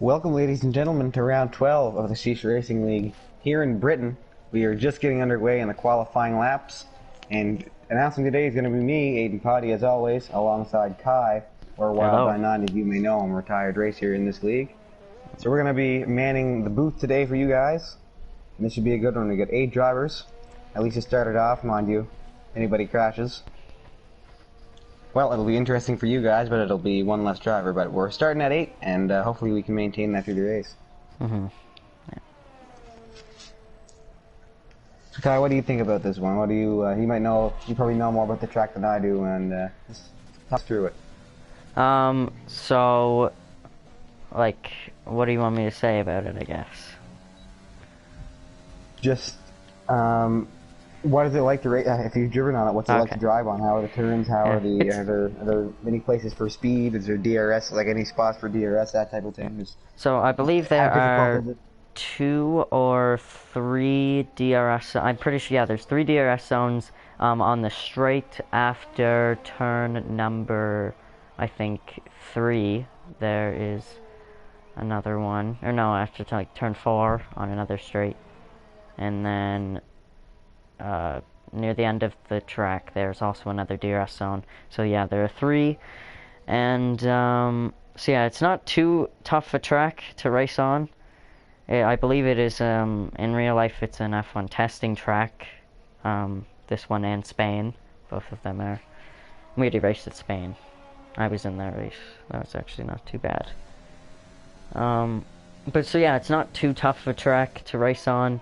Welcome, ladies and gentlemen, to round 12 of the Sheesh Racing League. Here in Britain, we are just getting underway in the qualifying laps, and announcing today is going to be me, Aiden Potty, as always, alongside Kai, or Wild by Nine, as you may know. I'm a retired racer in this league. So we're going to be manning the booth today for you guys, and this should be a good one. We got 8 drivers, at least to start it off, mind you. Anybody crashes, well, it'll be interesting for you guys, but it'll be one less driver. But we're starting at 8, and hopefully we can maintain that through the race. Mm-hmm. Yeah. So Kai, what do you think about this one? What do you? You might know. You probably know more about the track than I do, and just talk through it. So, like, what do you want me to say about it? I guess. Just, what is it like to race? If you've driven on it, what's it like to drive on? How are the turns? How are the? Are there many places for speed? Is there DRS? Like any spots for DRS? That type of thing. So I believe there are 2 or 3 DRS. I'm pretty sure. Yeah, there's 3 DRS zones on the straight after turn number, I think 3. There is another one, or no, after like turn 4 on another straight, and then near the end of the track there's also another DRS zone. So yeah, there are 3, and so yeah, it's not too tough a track to race on. I believe it is, in real life it's an F1 testing track, this one and Spain, both of them are. We already raced at Spain. I was in that race. That was actually not too bad. But so yeah, it's not too tough a track to race on.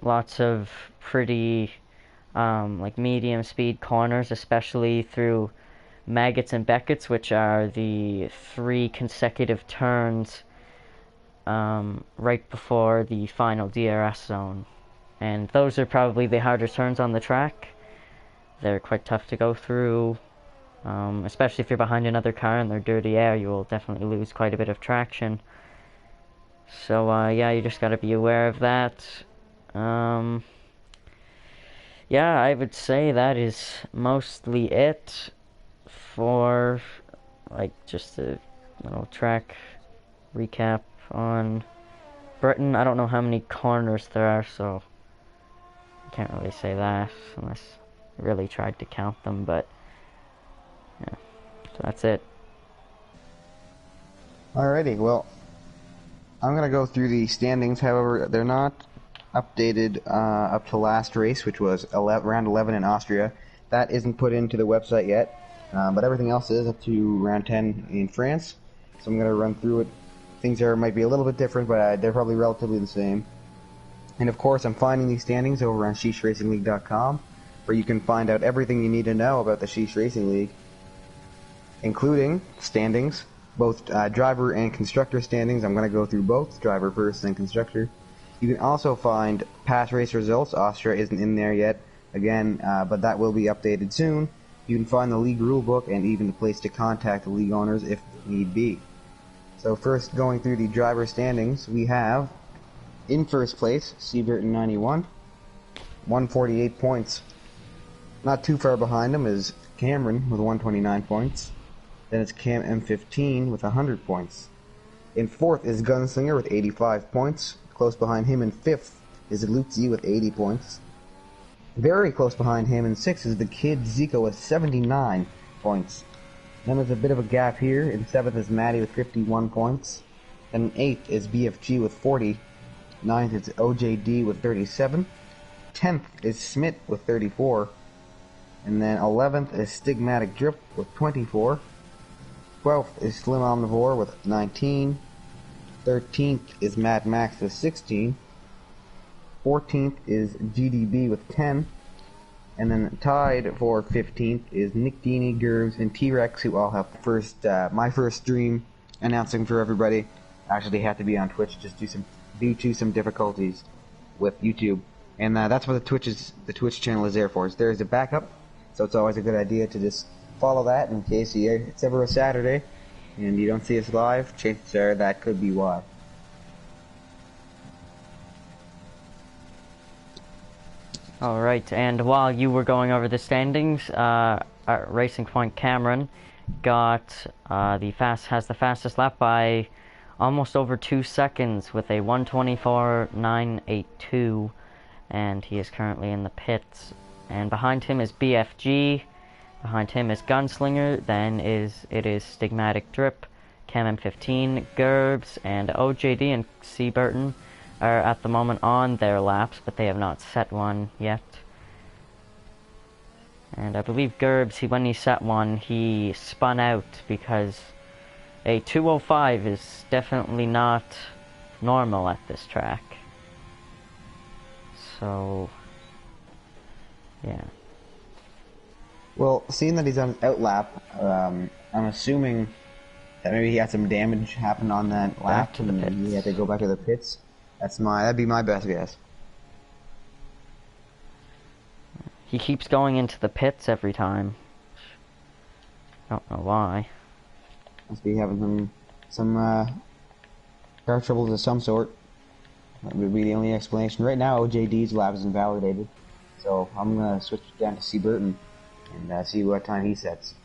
Lots of pretty like medium speed corners, especially through Maggots and Beckets, which are the 3 consecutive turns right before the final DRS zone. And those are probably the harder turns on the track. They're quite tough to go through, especially if you're behind another car in their dirty air. You will definitely lose quite a bit of traction. So yeah, you just got to be aware of that. Yeah, I would say that is mostly it for like just a little track recap on Britain. I don't know how many corners there are, so I can't really say that unless I really tried to count them, but yeah, so that's it. Alrighty, well, I'm gonna go through the standings. However, they're not updated up to last race, which was round 11 in Austria. That isn't put into the website yet, but everything else is up to round 10 in France. So I'm going to run through it. Things there might be a little bit different, but they're probably relatively the same. And of course, I'm finding these standings over on SheeshRacingLeague.com, where you can find out everything you need to know about the Sheesh Racing League, including standings, both driver and constructor standings. I'm going to go through both, driver first and constructor. You can also find past race results. Austria isn't in there yet, again, but that will be updated soon. You can find the league rulebook and even the place to contact the league owners if need be. So first, going through the driver standings, we have, in first place, Seaburton 91, 148 points. Not too far behind him is Cameron with 129 points. Then it's Cam M15 with 100 points. In fourth is Gunslinger with 85 points. Close behind him in 5th is Lutzi with 80 points. Very close behind him in 6th is the Kid Zico with 79 points. Then there's a bit of a gap here. In 7th is Maddie with 51 points. Then in 8th is BFG with 40. 9th is OJD with 37. 10th is Smith with 34. And then 11th is Stigmatic Drip with 24. 12th is Slim Omnivore with 19. 13th is Mad Max with 16. 14th is GDB with 10. And then tied for 15th is Nick Dini, Gervs, and T-Rex, who all have my first stream announcing for everybody. Actually had to be on Twitch just due to some difficulties with YouTube. And that's what the Twitch channel is there for. There's a backup, so it's always a good idea to just follow that in case it's ever a Saturday and you don't see us live. Chances are that could be why. Alright, and while you were going over the standings, at Racing Point Cameron got has the fastest lap by almost over 2 seconds with a 1:24.982, and he is currently in the pits. And behind him is BFG. Behind him is Gunslinger. Then it is Stigmatic Drip, Cam M15, Gerbs, and OJD and C. Burton are at the moment on their laps, but they have not set one yet. And I believe Gerbs, when he set one, he spun out because a 2:05 is definitely not normal at this track. So, yeah. Well, seeing that he's on outlap, I'm assuming that maybe he had some damage happen on that lap and he had to go back to the pits. That'd be my best guess. He keeps going into the pits every time. Don't know why. Must be having some car troubles of some sort. That would be the only explanation. Right now, OJD's lap is invalidated, so I'm gonna switch down to C. Burton and see what time he sets.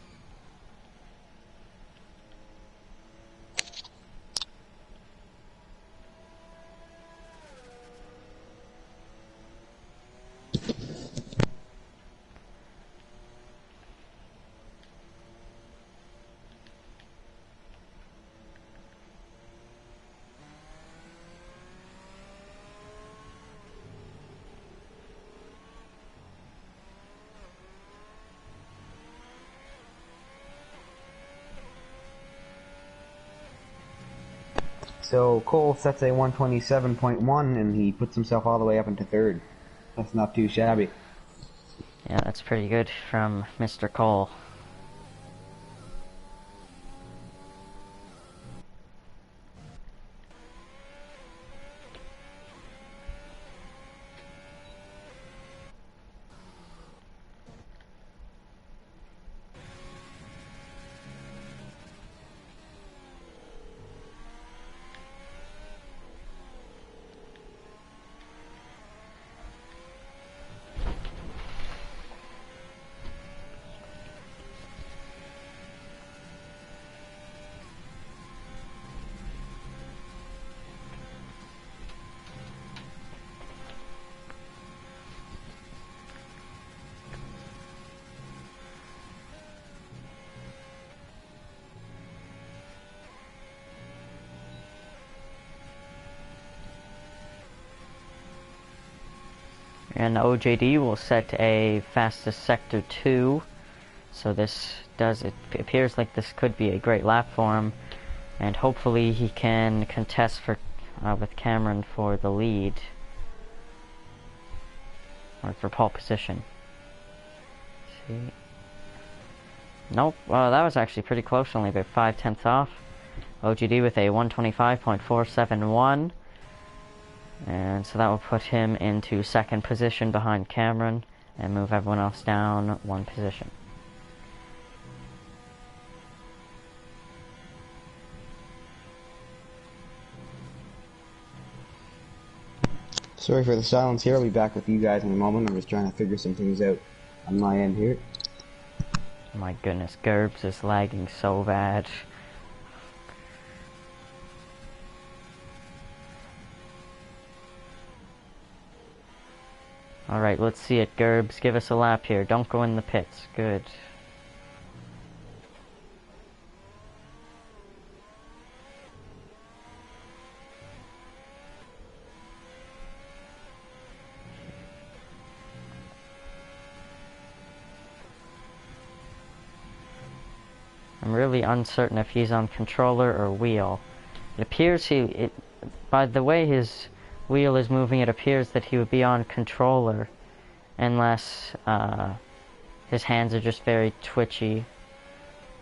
So Cole sets a 127.1 and he puts himself all the way up into third. That's not too shabby. Yeah, that's pretty good from Mr. Cole. And OJD will set a fastest sector 2, so it appears like this could be a great lap for him, and hopefully he can contest with Cameron for the lead, or for pole position. Let's see. Nope, well that was actually pretty close, only about 5/10 off. OJD with a 1:25.471. And so that will put him into second position behind Cameron and move everyone else down one position. Sorry for the silence here. I'll be back with you guys in a moment. I'm just trying to figure some things out on my end here. My goodness, Gerbs is lagging so bad. Alright, let's see it, Gerbs. Give us a lap here. Don't go in the pits. Good. I'm really uncertain if he's on controller or wheel. It appears by the way his wheel is moving, it appears that he would be on controller, unless his hands are just very twitchy.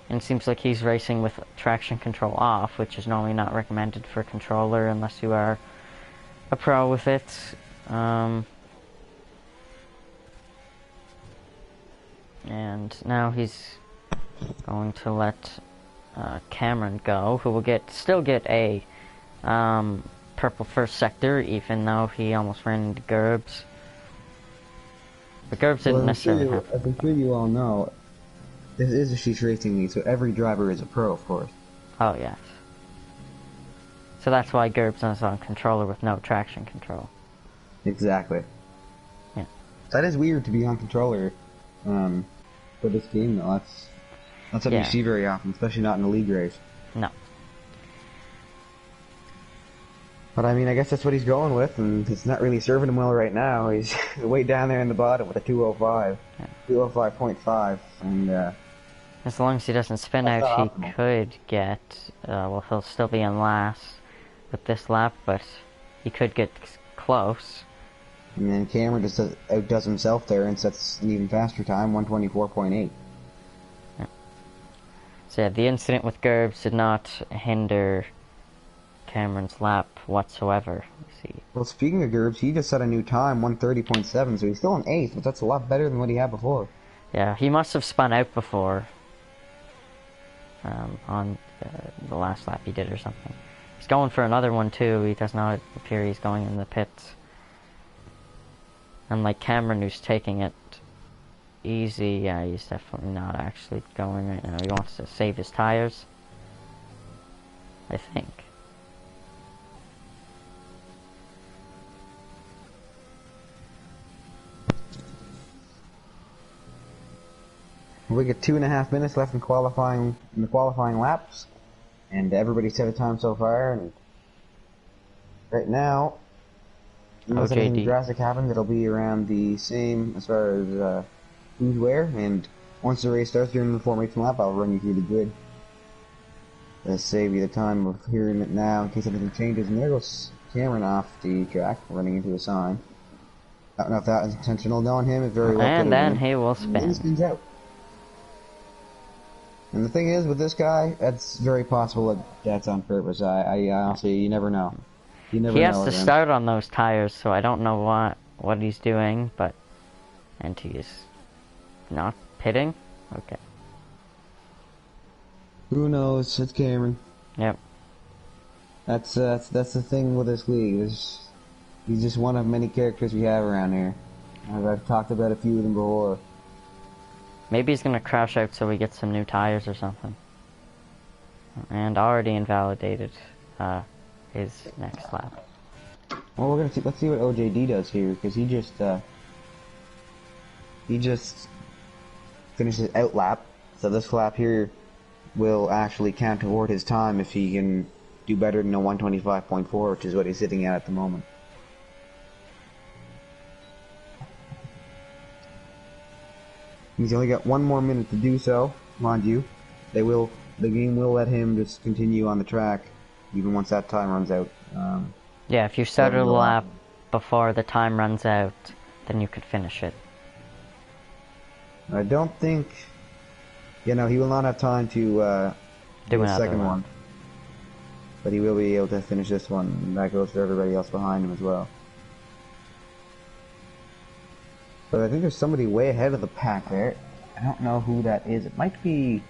And it seems like he's racing with traction control off, which is normally not recommended for controller unless you are a pro with it. And now he's going to let Cameron go, who will still get a purple first sector, even though he almost ran into Gerbs. But Gerbs didn't necessarily have. As I'm sure you all know, This is a Sheesh Racing League, so every driver is a pro, of course. Oh, yes. So that's why Gerbs is on controller with no traction control. Exactly. Yeah. That is weird to be on controller for this game, though. That's something you see very often, especially not in a league race. No. But I mean, I guess that's what he's going with, and it's not really serving him well right now. He's way down there in the bottom with a 205, 205.5, and as long as he doesn't spin out, he could get, well, he'll still be in last with this lap, but he could get close. And then Cameron just outdoes himself there and sets an even faster time, 124.8. Yeah. So yeah, the incident with Gerbs did not hinder Cameron's lap whatsoever. Let's see. Well, speaking of Gerbs, he just set a new time, 130.7, so he's still in 8th, but that's a lot better than what he had before. Yeah, he must have spun out before. On the last lap he did or something. He's going for another one too. He does not appear he's going in the pits. Unlike Cameron, who's taking it easy, yeah, he's definitely not actually going right now. He wants to save his tires, I think. We get 2.5 minutes left in the qualifying laps, and everybody's set a time so far. And right now, unless anything drastic happens, it'll be around the same as far as who's where. And once the race starts during the formation lap, I'll run you through the grid. Let's save you the time of hearing it now in case anything changes. And there goes Cameron off the track, running into a sign. I don't know if that was intentional. Knowing him, it very well could have been. And then he will spin. He spins out. And the thing is, with this guy, it's very possible that that's on purpose. I honestly, you never know. You never know. He has to start on those tires, so I don't know what he's doing, but... And he is not pitting? Okay. Who knows? It's Cameron. Yep. That's the thing with this league. He's just one of many characters we have around here. I've talked about a few of them before. Maybe he's gonna crash out so we get some new tires or something. And already invalidated his next lap. Well, let's see what OJD does here, because he just finished his out lap. So this lap here will actually count toward his time if he can do better than a 125.4, which is what he's sitting at the moment. He's only got 1 more minute to do so, mind you. The game will let him just continue on the track, even once that time runs out. Yeah, if you started a lap before the time runs out, then you could finish it. I don't think, he will not have time to do the second one. But he will be able to finish this one, and that goes for everybody else behind him as well. But I think there's somebody way ahead of the pack there. I don't know who that is. It might be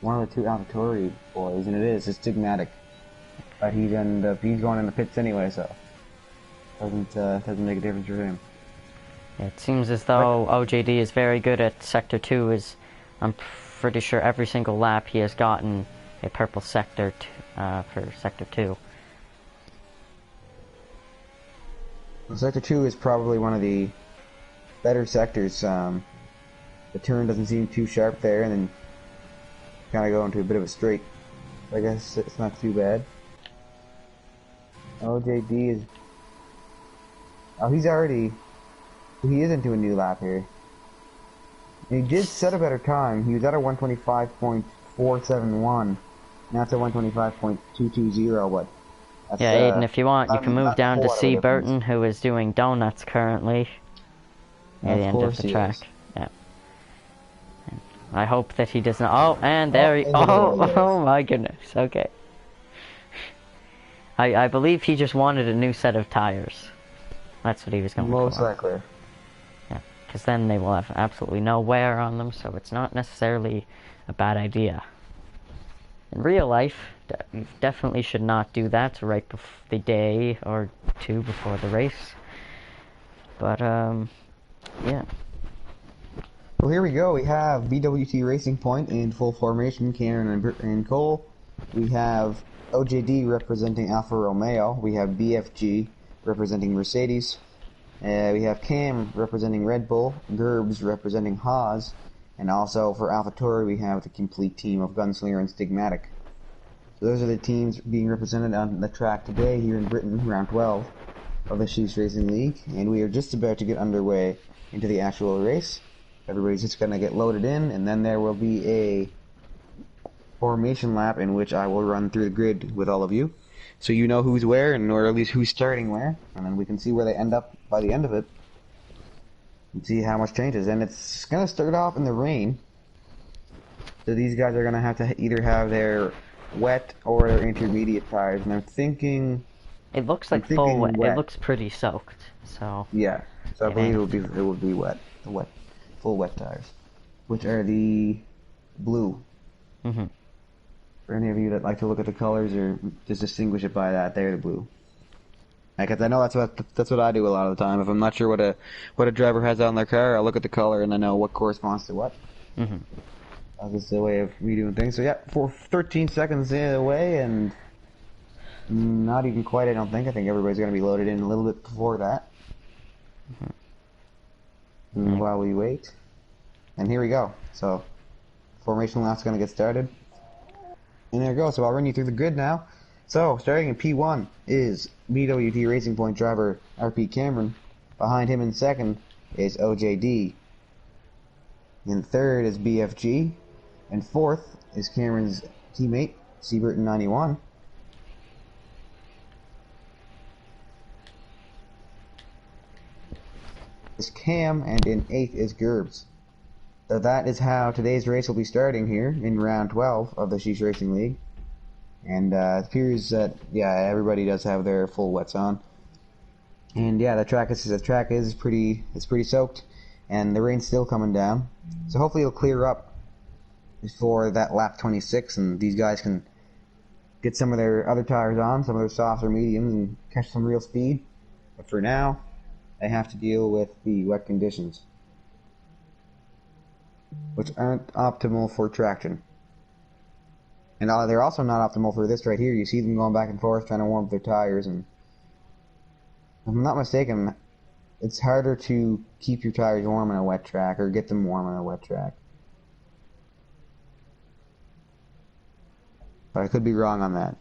one of the 2 AlphaTauri boys, and it's Stigmatic. But he's going in the pits anyway, so doesn't make a difference for him. Yeah, it seems as though OJD is very good at Sector 2. I'm pretty sure every single lap he has gotten a purple sector for Sector 2. Well, Sector 2 is probably one of the better sectors. The turn doesn't seem too sharp there, and then kind of go into a bit of a straight. I guess it's not too bad. OJD is... Oh, he is into a new lap here. And he did set a better time. He was at a 125.471. Now it's a 125.220, but... Yeah, Aiden, if you want, you can move down to see Burton, who is doing donuts currently. At the end of the track. Yeah. I hope that he doesn't... Oh, and there he... Oh my goodness. Okay. I believe he just wanted a new set of tires. That's what he was going for. Most likely. Yeah, because then they will have absolutely no wear on them, so it's not necessarily a bad idea. In real life, you definitely should not do that right before the day or 2 before the race. But, yeah. Well, here we go. We have BWT Racing Point in full formation, Cameron and Cole. We have OJD representing Alfa Romeo. We have BFG representing Mercedes. We have Cam representing Red Bull. Gerbs representing Haas. And also for AlphaTauri, we have the complete team of Gunslinger and Stigmatic. So those are the teams being represented on the track today here in Britain, round 12 of the Sheesh Racing League. And we are just about to get underway into the actual race. Everybody's just going to get loaded in, and then there will be a formation lap in which I will run through the grid with all of you. So you know who's where, and or at least who's starting where, and then we can see where they end up by the end of it. And see how much changes. And it's going to start off in the rain. So these guys are going to have to either have their wet or their intermediate tires. And I'm thinking... It looks like full wet. It looks pretty soaked, so... Yeah, so I believe it will be wet. The wet. Full wet tires, which are the blue. Mm-hmm. For any of you that like to look at the colors or just distinguish it by that, they're the blue. Because I know that's what I do a lot of the time. If I'm not sure what a driver has on their car, I'll look at the color and I know what corresponds to what. Mm-hmm. That's just the way of me doing things. So yeah, for 13 seconds away, and not even quite. I don't think. I think everybody's going to be loaded in a little bit before that. Mm-hmm. And while we wait, and here we go. So, formation lap's going to get started. And there we go. So I'll run you through the grid now. So, starting in P1 is BWT Racing Point driver RP Cameron. Behind him in second is OJD. In third is BFG. And fourth is Cameron's teammate, Seaburton91. Is Cam, and in 8th is Gerbs. So that is how today's race will be starting here in round 12 of the Sheesh Racing League. And it appears that, yeah, everybody does have their full wets on. And yeah, the track is pretty soaked, and the rain's still coming down. So hopefully it'll clear up before that lap 26, and these guys can get some of their other tires on, some of their softs or mediums, and catch some real speed. But for now, they have to deal with the wet conditions, which aren't optimal for traction. And they're also not optimal for this right here. You see them going back and forth trying to warm up their tires, and if I'm not mistaken, it's harder to keep your tires warm on a wet track, or get them warm on a wet track. But I could be wrong on that.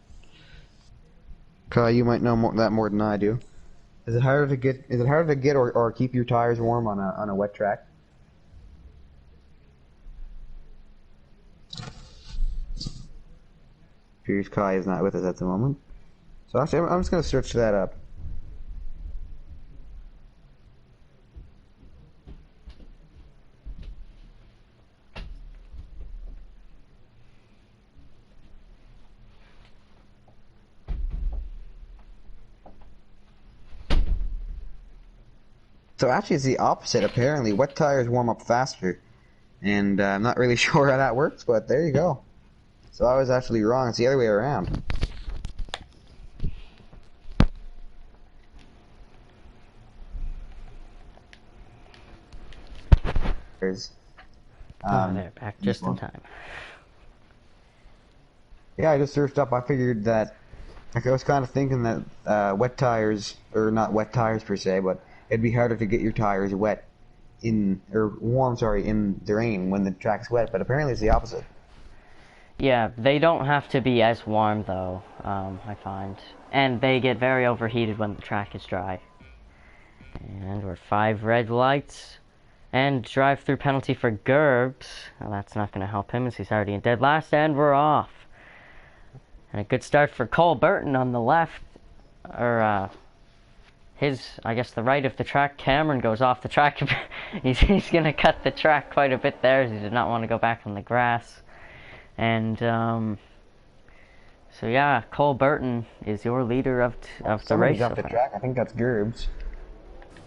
Kyle, you might know that more than I do. Is it harder to get or keep your tires warm on a wet track? Appears Kai is not with us at the moment. So actually, I'm just going to search that up. So actually it's the opposite, apparently. Wet tires warm up faster. And I'm not really sure how that works, but there you go. So I was actually wrong. It's the other way around. They're back just in time. Yeah, I just searched up. I figured that, like, I was kind of thinking that wet tires, or not wet tires per se, but it'd be harder to get your tires wet warm, in the rain when the track's wet, but apparently it's the opposite. Yeah, they don't have to be as warm though, I find. And they get very overheated when the track is dry. And we're 5 red lights. And drive-through penalty for Gerbs. Well, that's not going to help him as he's already in dead last, and we're off. And a good start for Cole Burton on the left. Or, I guess the right of the track. Cameron goes off the track. he's going to cut the track quite a bit there, as he did not want to go back on the grass. And, so yeah, Cole Burton is your leader of the race. Somebody's off the track. I think that's Gerbs.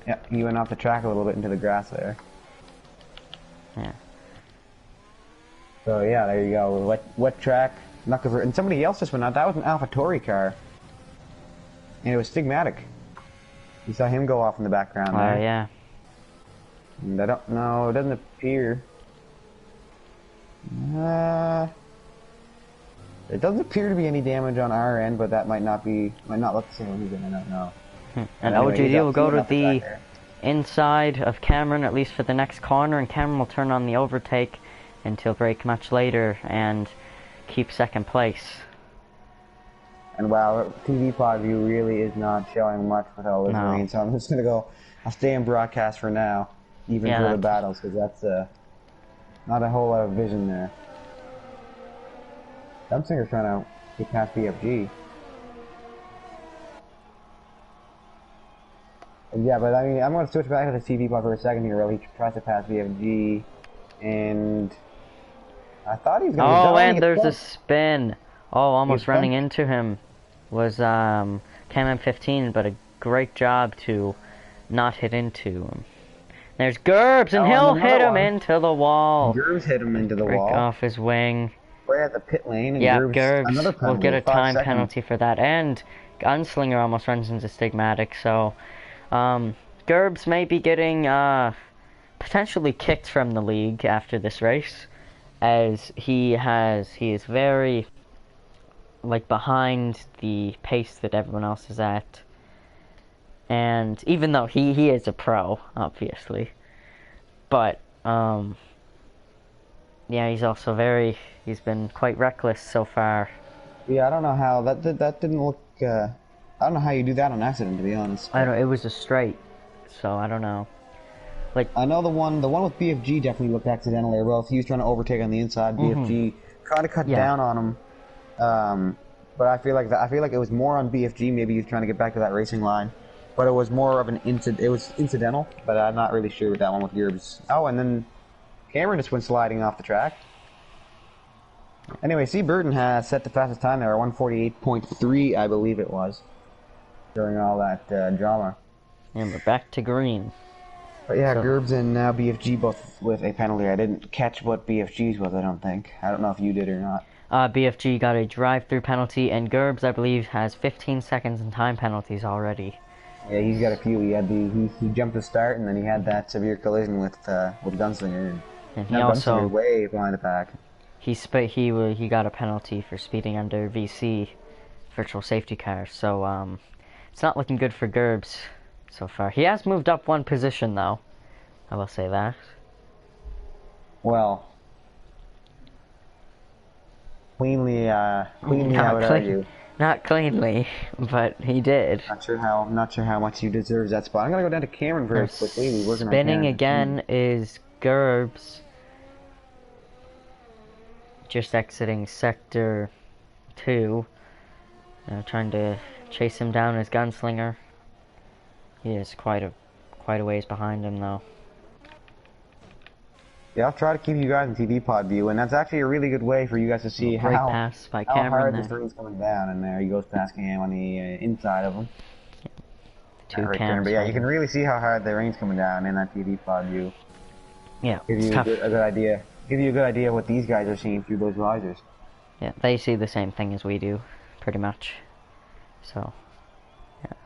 Yeah, he went off the track a little bit into the grass there. Yeah. So yeah, there you go. Wet track. And somebody else just went out. That was an AlphaTauri car. And it was Stigmatic. You saw him go off in the background there. Yeah. And I don't know. It doesn't appear. It doesn't appear to be any damage on our end, but that might not look the same either. I don't know. And anyway, OJD will go to enough the attack there. inside of Cameron, at least for the next corner, and Cameron will turn on the overtake until break much later and keep second place. And wow, TV pod view really is not showing much with all this rain, so I'm just gonna go. I'll stay in broadcast for now, even for the battles, because that's not a whole lot of vision there. Gunslinger's trying to get past BFG. Yeah, but I mean, I'm going to switch back to the TV pod for a second here. Really tries to pass BFG, and I thought he was going to. Oh, and there's a spin. Oh, almost running into him was Cam M15, but a great job to not hit into him. There's Gerbs, and he'll hit him into the wall. Gerbs hit him into the wall. Break off his wing. Right at the pit lane. And yeah, Gerbs will get a time penalty for that, and Gunslinger almost runs into Stigmatic, so Gerbs may be getting potentially kicked from the league after this race, as he is very behind the pace that everyone else is at. And even though he is a pro, obviously, but yeah, he's been quite reckless so far. Yeah, I don't know how that didn't look. I don't know how you do that on accident, to be honest. I don't. It was a straight, so I don't know. I know the one with BFG definitely looked accidental there. Well, if he was trying to overtake on the inside, BFG kind of cut down on him. But I feel like it was more on BFG. Maybe he was trying to get back to that racing line. But it was more of it was incidental, but I'm not really sure with that one with Gerbs. Oh, and then Cameron just went sliding off the track. Anyway, C. Burton has set the fastest time there, 148.3, I believe it was, during all that drama. And we're back to green. But yeah, Gerbs and now BFG both with a penalty. I didn't catch what BFG's was, I don't think. I don't know if you did or not. BFG got a drive-through penalty, and Gerbs, I believe, has 15 seconds in time penalties already. Yeah, he's got a few. He had he jumped the start, and then he had that severe collision with Gunslinger, and he also way behind the pack. He got a penalty for speeding under VC, virtual safety car. So it's not looking good for Gerbs so far. He has moved up one position, though. I will say that. Well, cleanly, I would argue. Not cleanly, but he did. Not sure how much he deserves that spot. I'm gonna go down to Cameron very quickly. We're working spinning again is Gerbs. Just exiting sector 2. Trying to chase him down as Gunslinger. He is quite a ways behind him though. Yeah, I'll try to keep you guys in TV pod view, and that's actually a really good way for you guys to see how pass by Cameron hard this ring's coming down. And there he goes past Cam on the inside of him. But yeah, you can really see how hard the rain's coming down in that TV pod view. Yeah, give you a good idea. Give you a good idea of what these guys are seeing through those visors. Yeah, they see the same thing as we do, pretty much. So, yeah,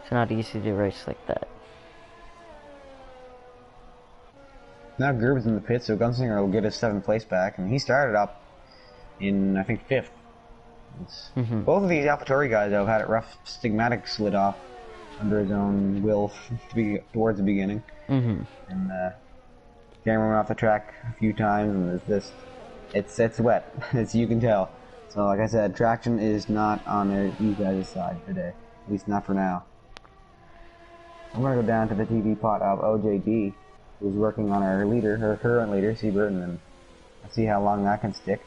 it's not easy to race like that. Now Gerb's in the pit, so Gunslinger will get his 7th place back, and he started up in, I think, 5th. Both of these AlphaTauri guys, though, had it rough. Stigmatic slid off under his own will towards the beginning. And Cameron went off the track a few times, and it's wet, as you can tell. So, like I said, traction is not on you guys' side today, at least not for now. I'm gonna go down to the TV pot of OJD, who's working on her current leader, C. Burton, and see how long that can stick.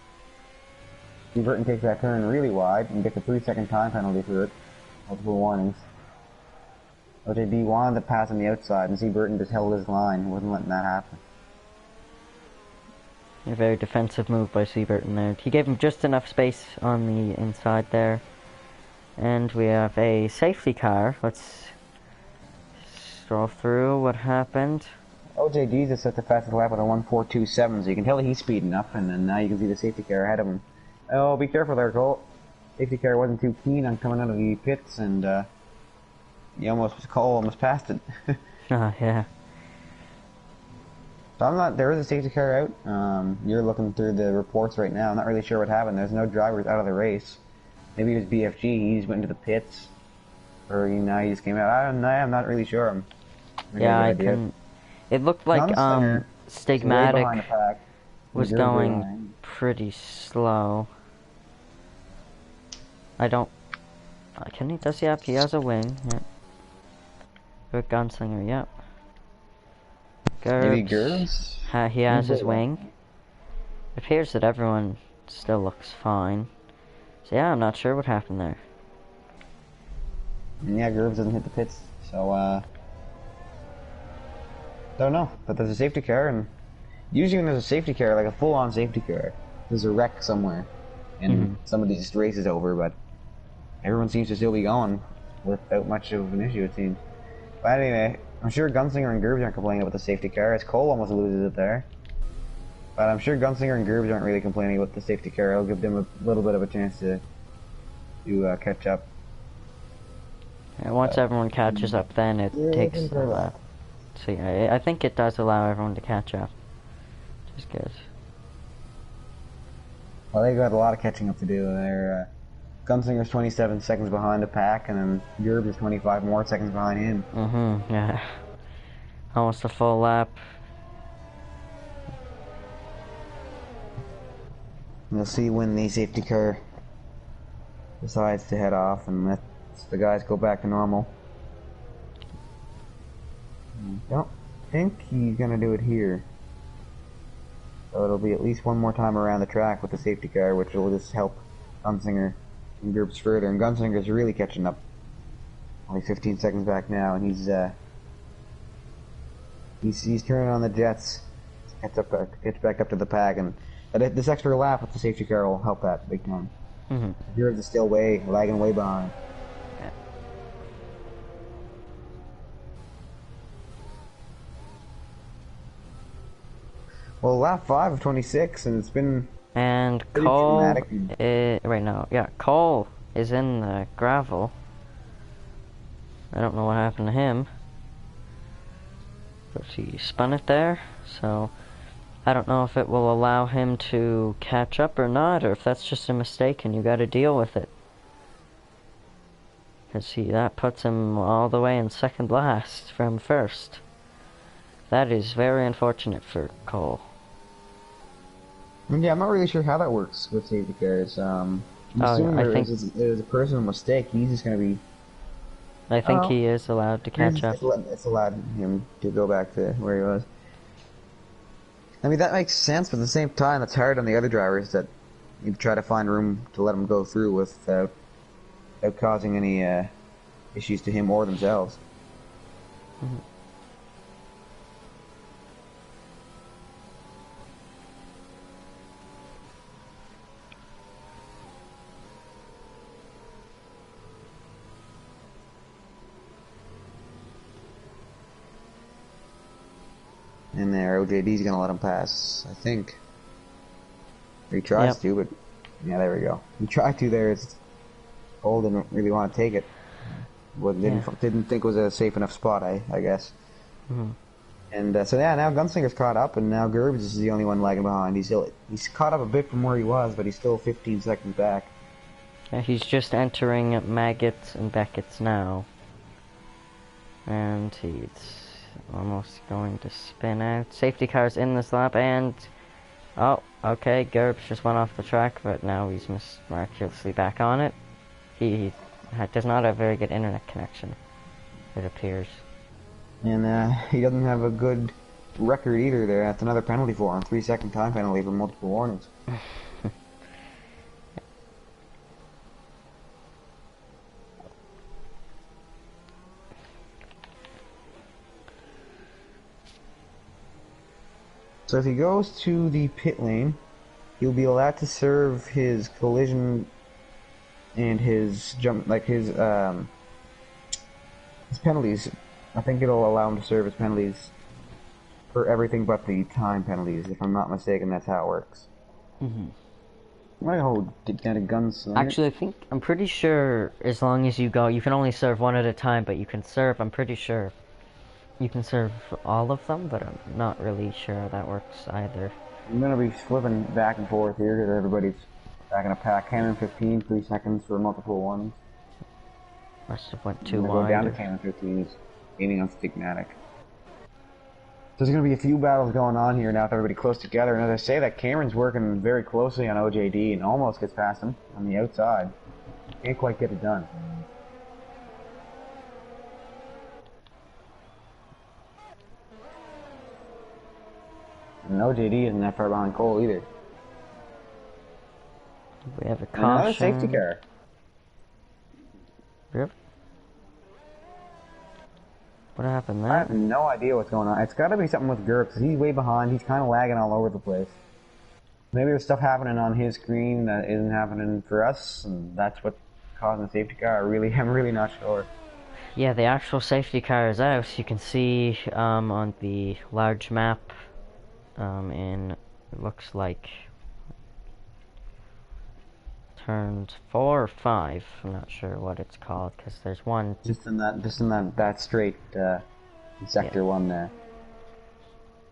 C. Burton takes that turn really wide and gets a 3-second time penalty for it. Multiple warnings. OJD wanted to pass on the outside, and C. Burton just held his line, wasn't letting that happen. A very defensive move by C. Burton there. He gave him just enough space on the inside there. And we have a safety car. Let's scroll through what happened. OJD just set the fastest lap at a 1:4.27, so you can tell that he's speeding up, and then now you can see the safety car ahead of him. Oh, be careful there, Colt. Safety car wasn't too keen on coming out of the pits, and Cole almost passed it. Yeah. So I'm not. There is a safety car out. You're looking through the reports right now. I'm not really sure what happened. There's no drivers out of the race. Maybe it was BFG. He just went into the pits, or he just came out. I don't know. I'm not really sure. Yeah, I can. It looked like Gunslinger is way Stigmatic behind the pack. was You're way going behind. pretty slow. I don't. Can he? Does he have? He has a wing. Yeah. Good Gunslinger. Yep. Maybe Gerbs? He has his wing. It appears that everyone still looks fine. So yeah, I'm not sure what happened there. And yeah, Gerbs doesn't hit the pits, so don't know. But there's a safety car, and usually when there's a safety car, like a full-on safety car, there's a wreck somewhere, and somebody just races over. But everyone seems to still be going without much of an issue, it seems. But anyway, I'm sure Gunslinger and Gerbs aren't complaining about the safety car, as Cole almost loses it there. But I'm sure Gunslinger and Gerbs aren't really complaining about the safety car. It'll give them a little bit of a chance to catch up. And once everyone catches up, then it takes a lap. So yeah, I think it does allow everyone to catch up, which is good. Well, they got a lot of catching up to do. They're Gunslinger's 27 seconds behind the pack, and then Gerbs is 25 more seconds behind him. Yeah. Almost a full lap. We'll see when the safety car decides to head off and let the guys go back to normal. I don't think he's gonna do it here. So it'll be at least one more time around the track with the safety car, which will just help Gunslinger and Gerbs further. And Gunslinger's really catching up. Only 15 seconds back now, and he's turning on the jets. Gets back up to the pack, and this extra lap with the safety car will help that big time. Gerbs is still lagging way behind. Yeah. Well, lap 5 of 26, and it's been and Cole right now. Yeah, Cole is in the gravel. I don't know what happened to him, but he spun it there, so I don't know if it will allow him to catch up or not, or if that's just a mistake and you gotta deal with it. Cause that puts him all the way in second last from first. That is very unfortunate for Cole. Yeah, I'm not really sure how that works with safety cars. I'm assuming there's a personal mistake. He's just gonna be. I think he is allowed to catch up. It's allowed him to go back to where he was. I mean, that makes sense, but at the same time, it's hard on the other drivers that you try to find room to let them go through without causing any issues to him or themselves. And there, OJD's gonna let him pass, I think. Or he tries to, but yeah, there we go. He tried to there. Cole didn't really want to take it. Didn't think it was a safe enough spot, I guess. And so yeah, now Gunslinger's caught up, and now Gerbs is the only one lagging behind. He's caught up a bit from where he was, but he's still 15 seconds back. Yeah, he's just entering Maggots and Beckett's now, and he's almost going to spin out. Safety car's in this lap, and oh, okay, Gerbs just went off the track, but now he's miraculously back on it. He does not have very good internet connection, it appears. And he doesn't have a good record either there. That's another penalty for him. 3-second time penalty for multiple warnings. So if he goes to the pit lane, he'll be allowed to serve his collision and his jump, like his penalties. I think it'll allow him to serve his penalties for everything but the time penalties. If I'm not mistaken, that's how it works. My whole get a gunslinger. Actually, I'm pretty sure as long as you can only serve one at a time, but you can serve, I'm pretty sure, You can serve all of them, but I'm not really sure how that works either. I'm gonna be flipping back and forth here because everybody's back in a pack. Cannon 15, 3 seconds for multiple ones. Must have went I'm too gonna go down to wide. Cannon 15, aiming on Stigmatic. There's going to be a few battles going on here now with everybody close together, and as I say that, Cameron's working very closely on OJD and almost gets past him on the outside. Can't quite get it done. And OJD isn't that far behind Cole either. We have a And another caution. safety car. Really? What happened I have there? no idea what's going on. It's got to be something with Gerb, because he's way behind. He's kind of lagging all over the place. Maybe there's stuff happening on his screen that isn't happening for us, and that's what's causing the safety car. I'm really not sure. Yeah, the actual safety car is out. You can see on the large map in, it looks like turns 4 or 5. I'm not sure what it's called because there's one. Just in that straight in sector 1 there.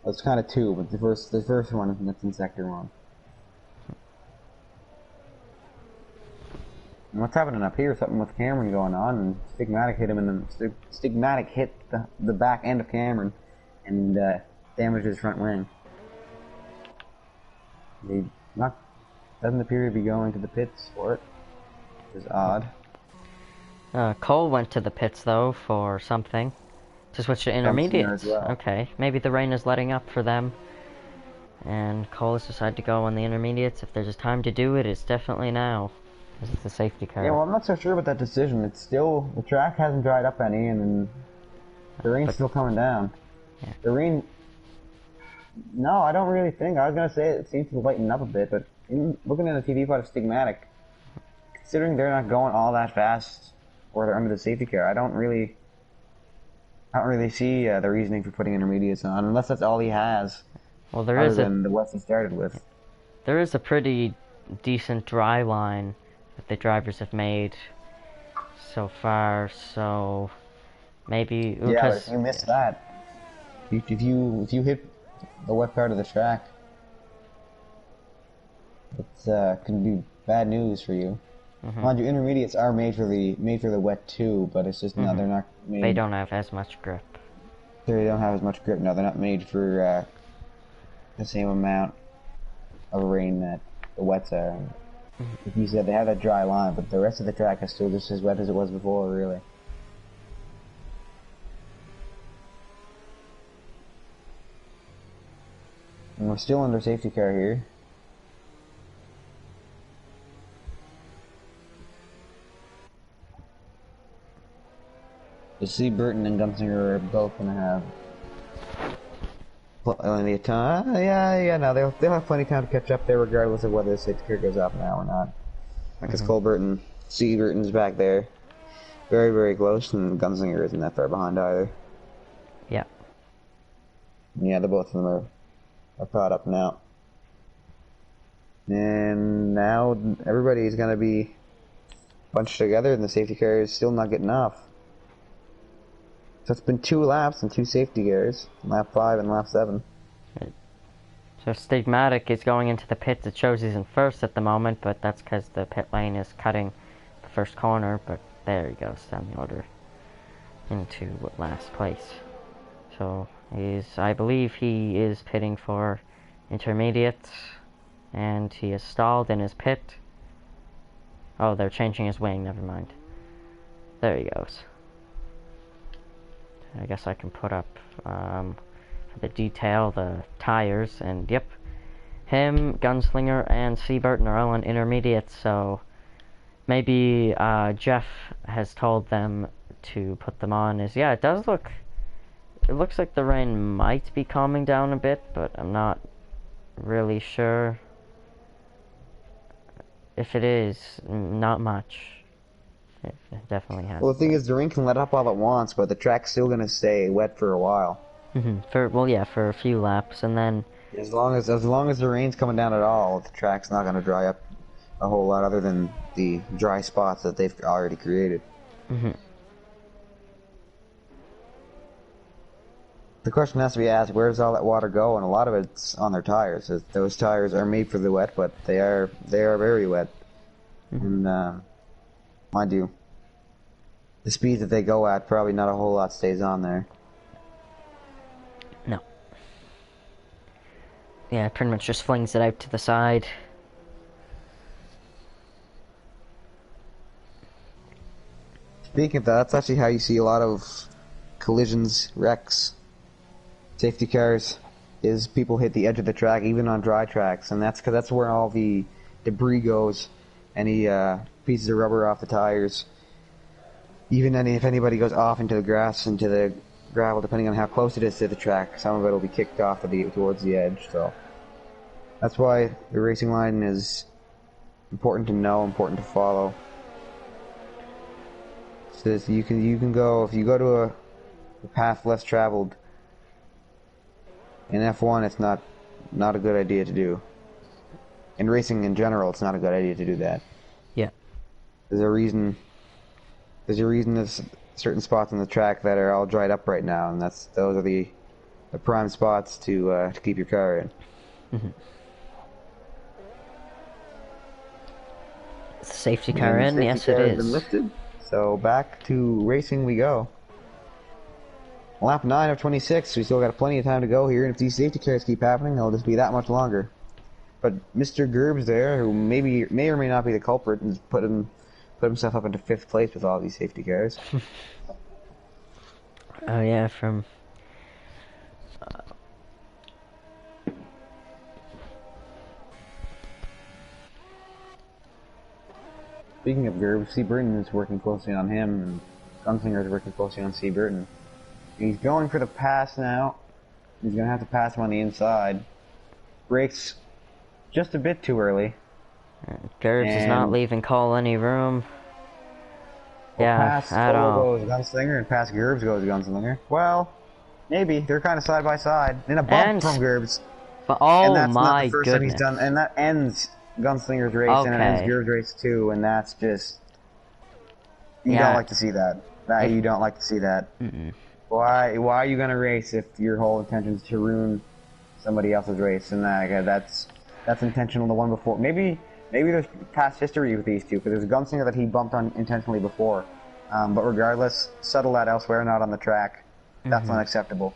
Well, it's kind of 2, but the first one that's in sector 1. And what's happening up here? Something with Cameron going on, and Stigmatic hit him, and Stigmatic hit the back end of Cameron, and damaged his front wing. He doesn't appear to be going to the pits for it, which is odd. Cole went to the pits though for something. To switch to intermediates. As well. Okay, maybe the rain is letting up for them. And Cole has decided to go on the intermediates. If there's a time to do it, it's definitely now. This is the safety car. Yeah, well, I'm not so sure about that decision. It's still, the track hasn't dried up any, and the rain's still coming down. Yeah. The rain, no, I don't really think. I was going to say it seems to lighten up a bit, but looking at the TV pod of Stigmatic, considering they're not going all that fast, or they're under the safety car, I don't really see the reasoning for putting intermediates on, unless that's all he has. Well, there other is than the what he started with. There is a pretty decent dry line that the drivers have made so far, so maybe Yeah, but if you miss that, if you hit the wet part of the track, it's can be bad news for you. Mind you, intermediates are made for the wet too, but it's just no, they're not made. They don't have as much grip. They don't have as much grip. No, they're not made for the same amount of rain that the wets are. Like you said, they have that dry line, but the rest of the track is still just as wet as it was before, really. And we're still under safety car here. You see, Burton and Gunslinger are both gonna have plenty of time. Yeah, no, they'll have plenty of time to catch up there, regardless of whether the safety car goes off now or not. Because Cole Burton, C. Burton's back there, very, very close, and Gunslinger isn't that far behind either. Yeah. Yeah, the both of them are caught up now. And now everybody's gonna be bunched together, and the safety car is still not getting off. So it's been 2 laps and 2 safety cars, lap 5 and lap 7. So Stigmatic is going into the pits. It shows he's in first at the moment, but that's because the pit lane is cutting the first corner, but there he goes down the order into last place. So I believe he is pitting for intermediates, and he is stalled in his pit. Oh, they're changing his wing, never mind. There he goes. I guess I can put up for the detail the tires, and yep, him, Gunslinger, and C. Burton are all on intermediates, so maybe Jeff has told them to put them on. Yeah, it looks like the rain might be calming down a bit, but I'm not really sure. If it is, not much. It definitely has. Well, the thing is, the rain can let up all at once, but the track's still gonna stay wet for a while. For a few laps, and then As long as the rain's coming down at all, the track's not gonna dry up a whole lot, other than the dry spots that they've already created. The question has to be asked: where does all that water go? And a lot of it's on their tires. Those tires are made for the wet, but they are very wet. And mind you, the speed that they go at, probably not a whole lot stays on there. No. Yeah, it pretty much just flings it out to the side. Speaking of that, that's actually how you see a lot of collisions, wrecks, safety cars, is people hit the edge of the track, even on dry tracks, and that's because that's where all the debris goes, any pieces of rubber off the tires, even if anybody goes off into the grass, into the gravel, depending on how close it is to the track, some of it will be kicked off towards the edge. So that's why the racing line is important to know, important to follow. So you can go, if you go to a path less traveled in F1, it's not a good idea to do. In racing in general, it's not a good idea to do that. Yeah. There's a reason there's certain spots on the track that are all dried up right now, and those are the prime spots to keep your car in. Mm-hmm. Safety car in? Yes, it is. Been lifted, so back to racing we go. Lap 9 of 26, we still got plenty of time to go here, and if these safety cars keep happening, they'll just be that much longer. But Mr. Gerbs there, who may or may not be the culprit, has put himself up into 5th place with all these safety cars. Oh yeah, from... Speaking of Gerbs, C. Burton is working closely on him, and Gunslinger is working closely on C. Burton. He's going for the pass now. He's going to have to pass him on the inside. Brakes just a bit too early. Gerbs is not leaving Cole any room. Yeah, past Cole goes Gunslinger, and past Gerbs goes Gunslinger. Well, maybe. They're kind of side by side. In a bump from Gerbs. But oh and that's my not the first goodness. time he's done, and that ends Gunslinger's race, and it ends Gerbs' race too, and that's just... You don't like to see that. You don't like to see that. Mm-mm. Why are you gonna race if your whole intention is to ruin somebody else's race? And that's intentional. The one before, maybe there's past history with these two, because there's a Gunslinger that he bumped on intentionally before. But regardless, settle that elsewhere, not on the track. That's unacceptable.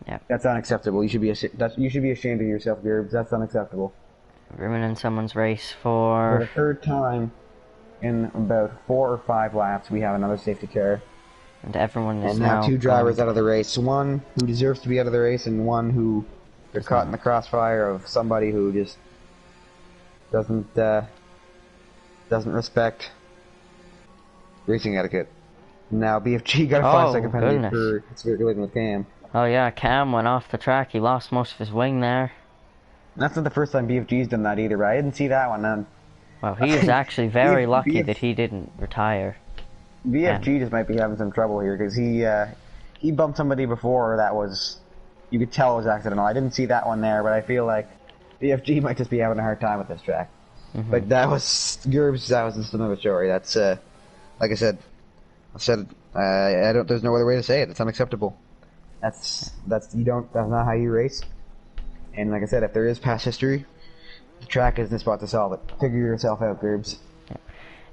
Yeah, that's unacceptable. You should be ashamed of yourself, Gerbs. That's unacceptable. Ruining someone's race for the third time in about 4 or 5 laps, we have another safety car. And everyone is and now 2 drivers out of the race. One who deserves to be out of the race, and one who they're caught in the crossfire of somebody who just doesn't respect racing etiquette. Now BFG got a 5-second penalty for colliding with Cam. Oh yeah, Cam went off the track. He lost most of his wing there. And that's not the first time BFG's done that either, but I didn't see that one then. Well, he is actually very lucky that he didn't retire. BFG just might be having some trouble here, because he bumped somebody before that was, you could tell it was accidental. I didn't see that one there, but I feel like BFG might just be having a hard time with this track. But that was Gerbs. That was just another story. That's like I said, there's no other way to say it. It's unacceptable. That's not how you race. And like I said, if there is past history, the track is the spot to solve it. Figure yourself out, Gerbs.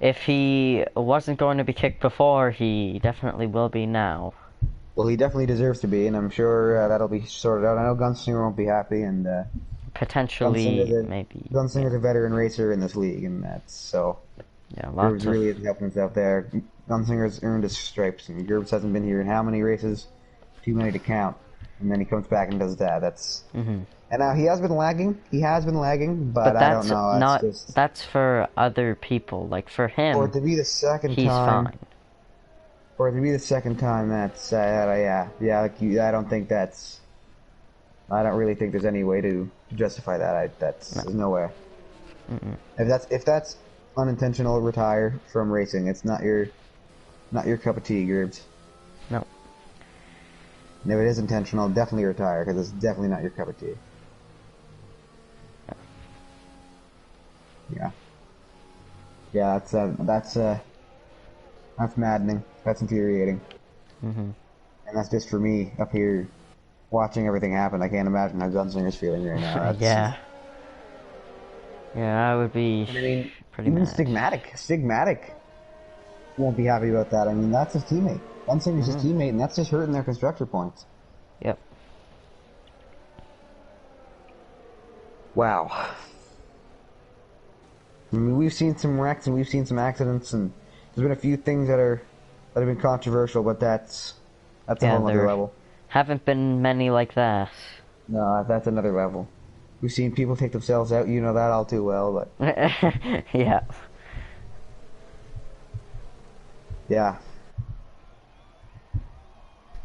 If he wasn't going to be kicked before, he definitely will be now. Well, he definitely deserves to be, and I'm sure that'll be sorted out. I know Gunslinger won't be happy, and potentially, maybe. Gunslinger's a veteran racer in this league, and that's so. Yeah, Gerbs really isn't helping himself there. Gunslinger's earned his stripes, and Gerbs hasn't been here in how many races? Too many to count. And then he comes back and does that. That's. And now he has been lagging. But I don't know. That's for other people. Like for him, for it to be the second he's time. Fine. For it to be the second time, that's yeah. I don't think that's. I don't really think there's any way to justify that. There's no way. If that's unintentional, retire from racing. It's not your cup of tea, Gerbs. No. And if it is intentional, definitely retire, because it's definitely not your cup of tea. Yeah, that's maddening. That's infuriating. And that's just for me up here watching everything happen. I can't imagine how Gunslinger's feeling right now. Yeah. Yeah, I would be And I mean, pretty even mad. Stigmatic won't be happy about that. I mean, that's his teammate. Gunslinger's his teammate, and that's just hurting their constructor points. Yep. Wow. I mean, we've seen some wrecks and we've seen some accidents, and there's been a few things that have been controversial, but that's a whole other level. Haven't been many like that. No, that's another level. We've seen people take themselves out. You know that all too well, but Yeah.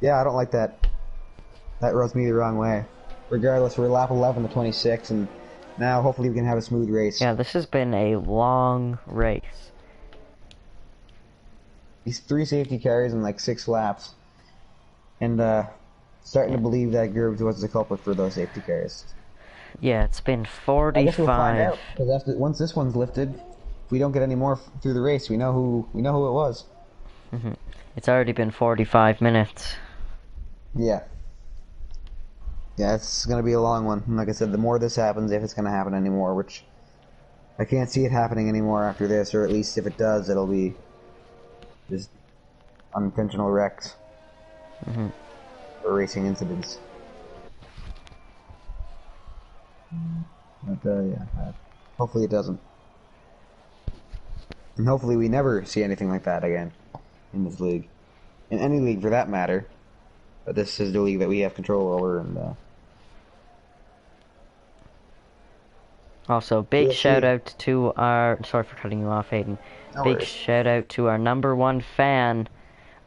yeah, I don't like that. That rubs me the wrong way. Regardless, we're lap 11 to 26, and now hopefully we can have a smooth race. Yeah, this has been a long race. These 3 safety cars in like 6 laps, and starting to believe that Gerbs was the culprit for those safety cars. Yeah, it's been 45. I guess we'll find out, because once this one's lifted, if we don't get any more through the race, we know who it was. It's already been 45 minutes. Yeah. Yeah, it's gonna be a long one. And like I said, the more this happens, if it's gonna happen anymore, which I can't see it happening anymore after this, or at least if it does, it'll be just unintentional wrecks or racing incidents. But yeah, hopefully it doesn't, and hopefully we never see anything like that again in this league, in any league for that matter. But this is the league that we have control over, and also, big shout out to our. Sorry for cutting you off, Hayden. no Big worries. shout out to our #1 fan,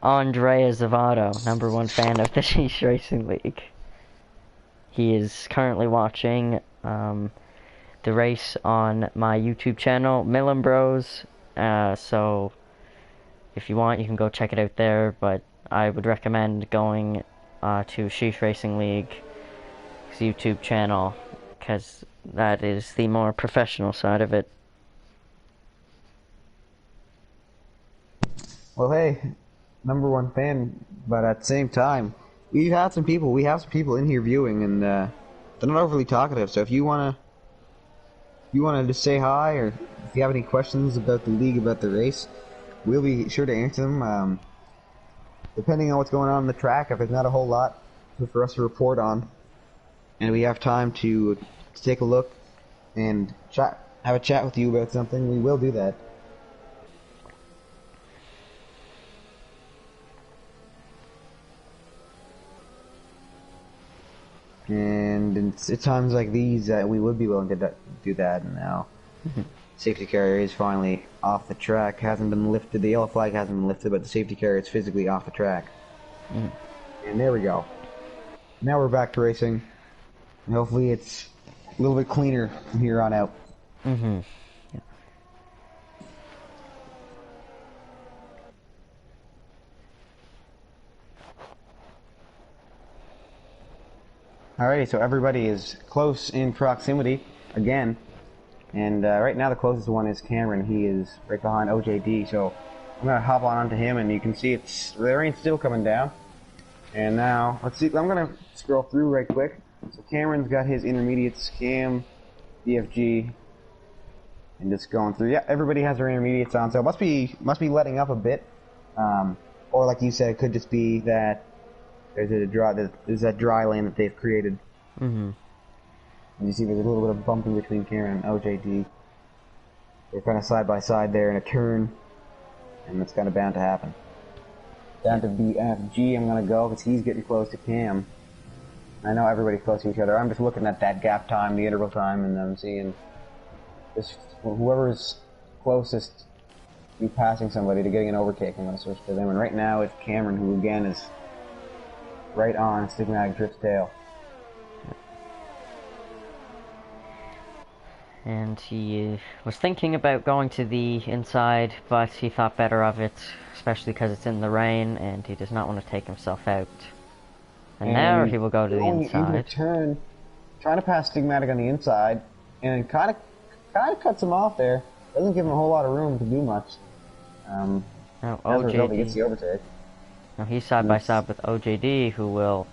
Andrea Zavato, #1 fan of the Sheesh Racing League. He is currently watching the race on my YouTube channel, Millen Bros. So if you want, you can go check it out there. But I would recommend going to Sheesh Racing League's YouTube channel, because that is the more professional side of it. Well, hey, #1 fan, but at the same time, we have some people in here viewing, and they're not overly talkative. So if you wanna just say hi, or if you have any questions about the league, about the race, we'll be sure to answer them. Depending on what's going on the track, if there's not a whole lot for us to report on, and we have time to take a look and have a chat with you about something, we will do that. And at times like these, we would be willing to do that. And now, safety carrier is finally off the track. Hasn't been lifted. The yellow flag hasn't been lifted, but the safety carrier is physically off the track. And there we go. Now we're back to racing. And hopefully it's a little bit cleaner from here on out. Yeah. Alrighty, so everybody is close in proximity again, and right now the closest one is Cameron. He is right behind OJD, so I'm gonna hop on onto him, and you can see the rain's still coming down. And now let's see. I'm gonna scroll through right quick. So Cameron's got his intermediates, Cam, BFG, and just going through. Yeah, everybody has their intermediates on, so it must be letting up a bit, or like you said, it could just be that. There's that dry lane that they've created. And you see there's a little bit of bumping between Cameron and OJD. They're kind of side by side there in a turn, and that's kind of bound to happen. Down to BFG, I'm going to go because he's getting close to Cam. I know everybody's close to each other. I'm just looking at that gap time, the interval time, and I'm seeing just whoever's closest to be passing somebody to getting an overtake. I'm going to switch to them. And right now it's Cameron, who again is right on Stigmatic Drift's tail. And he was thinking about going to the inside, but he thought better of it, especially because it's in the rain, and he does not want to take himself out. And now he will go to the inside. Into a turn, trying to pass Stigmatic on the inside, and kind of cuts him off there. Doesn't give him a whole lot of room to do much. Now as a result, he gets OJD. the overtake. Now he's side by side with OJD, who will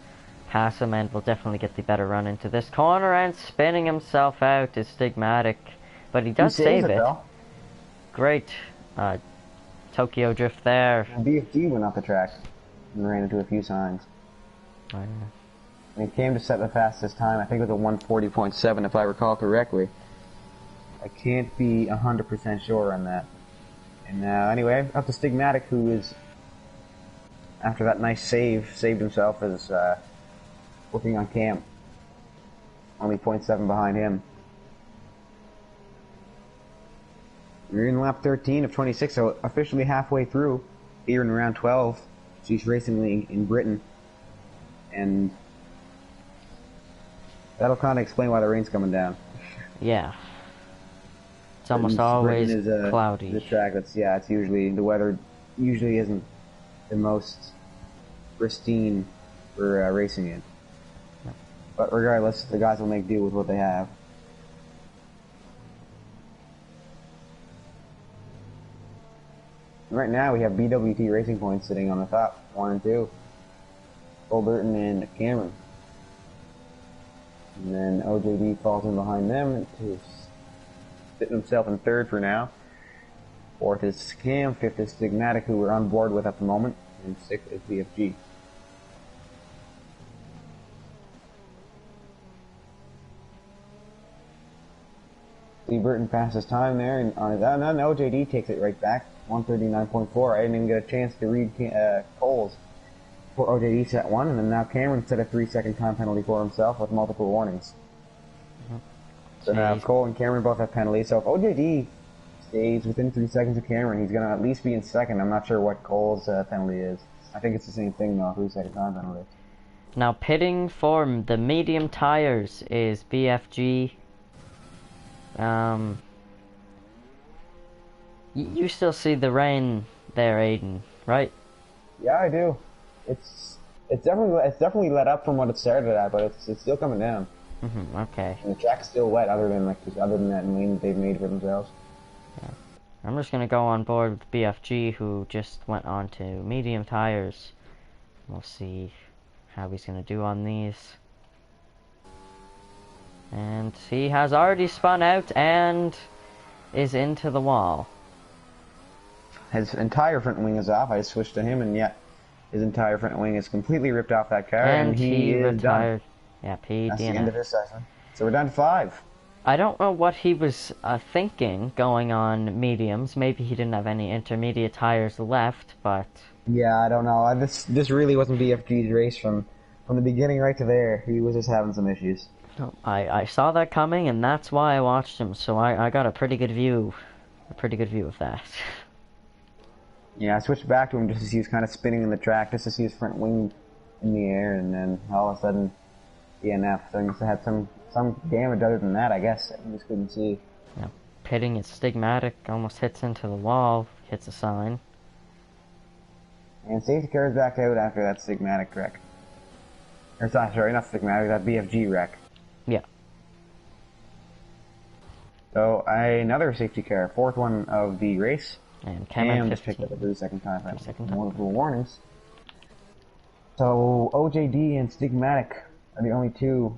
pass him and will definitely get the better run into this corner, and spinning himself out is Stigmatic, but he does saves save it. Though. Great Tokyo drift there. And BFG went off the track and ran into a few signs. And he came to set the fastest time. I think it was a 140.7 if I recall correctly. I can't be 100% sure on that. And anyway, up to Stigmatic, who is, after that nice save, saved himself, is working on Cam. Only 0.7 behind him. We're in lap 13 of 26, so officially halfway through, here in round 12, Sheesh Racing League in Britain. And that'll kind of explain why the rain's coming down. Yeah. It's almost always cloudy. The track that's, it's usually, the weather usually isn't the most pristine for racing in. No. But regardless, the guys will make do with what they have. Right now we have BWT Racing Points sitting on the top, 1 and 2. Cole Burton and Cameron. And then OJD falls in behind them, to sitting himself in 3rd for now. 4th is Cam, 5th is Stigmatic, who we're on board with at the moment, and 6th is BFG. Lee Burton passes time there, and on his and then OJD takes it right back, 139.4. I didn't even get a chance to read Cole's before OJD set 1, and then now Cameron set a 3-second time penalty for himself with multiple warnings. So now Cole and Cameron both have penalties, so if OJD stays within 3 seconds of Cameron, he's going to at least be in 2nd. I'm not sure what Cole's penalty is. I think it's the same thing though, 3-second time penalty. Now pitting for the medium tires is BFG. You still see the rain there, Aiden, right? Yeah, I do. It's definitely let up from what it started at, but it's still coming down. Okay. And the track's still wet, other than that lane that they've made for themselves. Yeah. I'm just gonna go on board with BFG, who just went on to medium tires. We'll see how he's gonna do on these. And he has already spun out and is into the wall. His entire front wing is off. I switched to him, and yet his entire front wing is completely ripped off that car, and he is retired. Done. Yeah, P. That's the end of his session. So we're down to 5. I don't know what he was thinking going on mediums. Maybe he didn't have any intermediate tires left, but... Yeah, I don't know. This really wasn't BFG's race from the beginning right to there. He was just having some issues. No, I saw that coming, and that's why I watched him, so I got a pretty good view of that. Yeah, I switched back to him just as he was kind of spinning in the track, just to see his front wing in the air, and then all of a sudden, DNF. So he must have had some damage other than that, I guess. I just couldn't see. Yeah, pitting is Stigmatic, almost hits into the wall, hits a sign. And safety car is back out after that Stigmatic wreck. Or sorry, not Stigmatic, that BFG wreck. Yeah. So another safety car, 4th one of the race. And Cameron just picked up a 3-second time. Multiple warnings. So OJD and Stigmatic are the only 2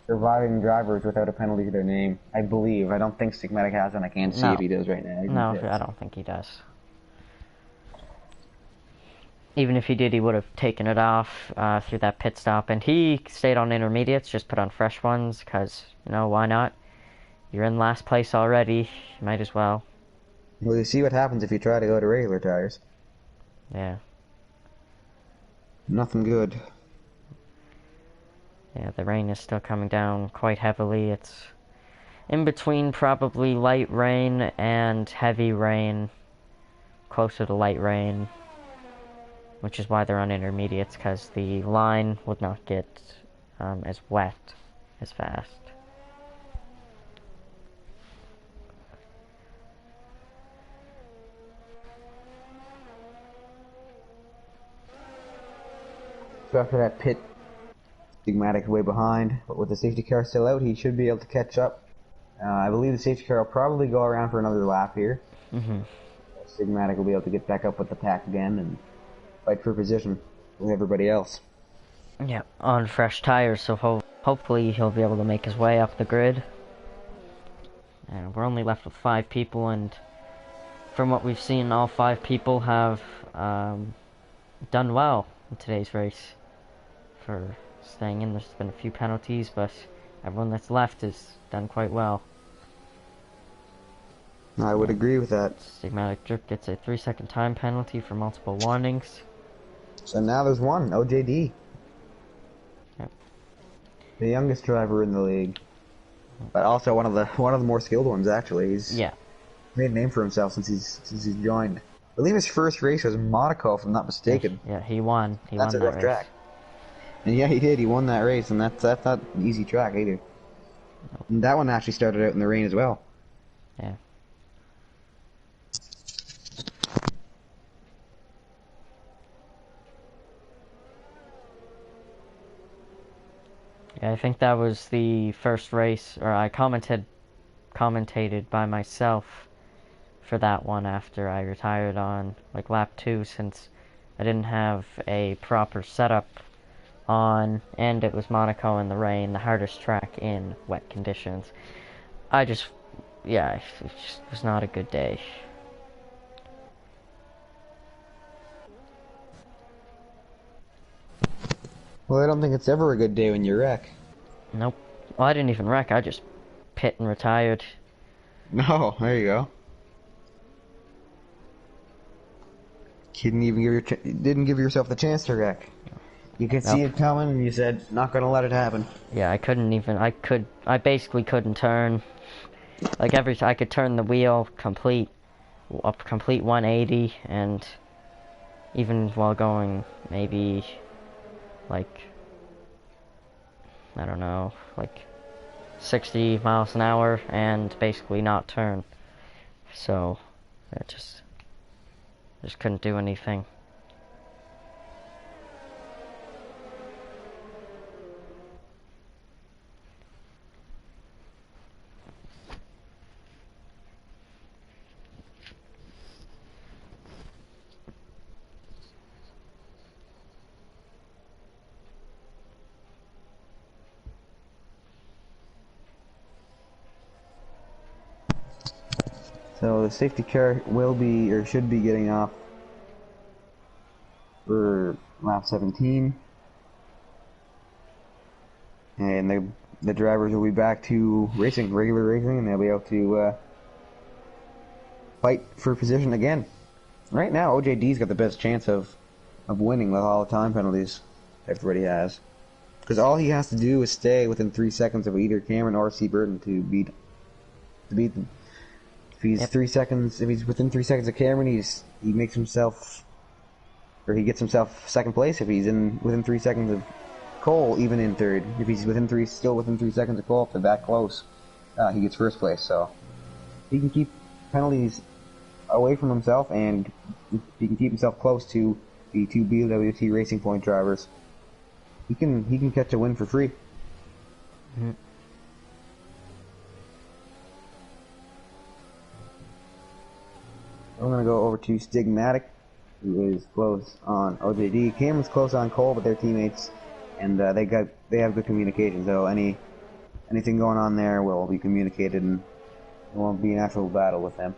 surviving drivers without a penalty to their name, I believe. I don't think Stigmatic has one. I can't see if he does right now. No, I don't think he does. Even if he did, he would have taken it off through that pit stop. And he stayed on intermediates, just put on fresh ones, because, why not? You're in last place already. You might as well. Well, you see what happens if you try to go to regular tires. Yeah. Nothing good. Yeah, the rain is still coming down quite heavily. It's in between probably light rain and heavy rain. Closer to light rain. Which is why they're on intermediates, because the line would not get as wet as fast. So after that pit, Stigmatic way behind, but with the safety car still out, he should be able to catch up. I believe the safety car will probably go around for another lap here. Stigmatic will be able to get back up with the pack again and fight for position with everybody else. Yeah, on fresh tires, so hopefully he'll be able to make his way up the grid. And we're only left with 5 people, and from what we've seen, all 5 people have done well in today's race for staying in. There's been a few penalties, but everyone that's left has done quite well. I would agree with that. Stigmatic Drip gets a 3-second time penalty for multiple warnings. So now there's one, OJD. Yep. The youngest driver in the league. But also one of the more skilled ones, actually. He's made a name for himself since he's joined. I believe his first race was in Monaco, if I'm not mistaken. Yeah, he won. That's a rough track. And yeah, he did. He won that race, and that's not an easy track either. Nope. And that one actually started out in the rain as well. Yeah. Yeah, I think that was the first race, or I commentated by myself for that one after I retired on like lap 2, since I didn't have a proper setup on, and it was Monaco in the rain, the hardest track in wet conditions. It just was not a good day. Well, I don't think it's ever a good day when you wreck. Nope. Well, I didn't even wreck. I just pit and retired. No, there you go. You didn't give yourself the chance to wreck. You could see it coming, and you said, "Not gonna let it happen." Yeah, I couldn't even. I basically couldn't turn. Like I could turn the wheel complete 180, and even while going maybe like, I don't know, like 60 miles an hour, and basically not turn. So I just couldn't do anything. So the safety car will be, or should be, getting off for lap 17. And the drivers will be back to regular racing, and they'll be able to fight for position again. Right now, OJD's got the best chance of winning with all the time penalties everybody has. Because all he has to do is stay within 3 seconds of either Cameron or C. Burton to beat them. If he's 3 seconds, if he's within 3 seconds of Cameron, he makes himself, or he gets himself second place. If he's within 3 seconds of Cole, even in third. If he's still within 3 seconds of Cole, if they're that close, he gets first place. So he can keep penalties away from himself, and he can keep himself close to the 2 BWT Racing Point drivers. He can catch a win for free. Mm-hmm. I'm gonna go over to Stigmatic, who is close on OJD. Cameron's close on Cole, but they're teammates, and they have good communication. So anything going on there will be communicated, and it won't be an actual battle with them.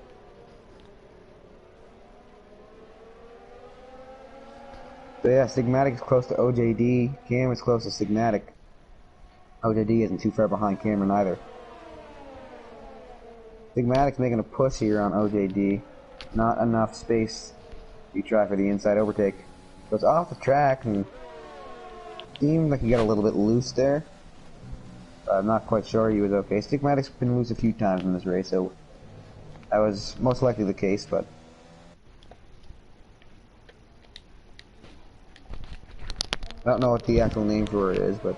So yeah, Stigmatic is close to OJD. Cam is close to Stigmatic. OJD isn't too far behind Cameron either. Stigmatic's making a push here on OJD. Not enough space to try for the inside overtake. Goes off the track, and seemed like he got a little bit loose there. I'm not quite sure he was okay. Stigmatic's been loose a few times in this race, so that was most likely the case, but I don't know what the actual name for it is, but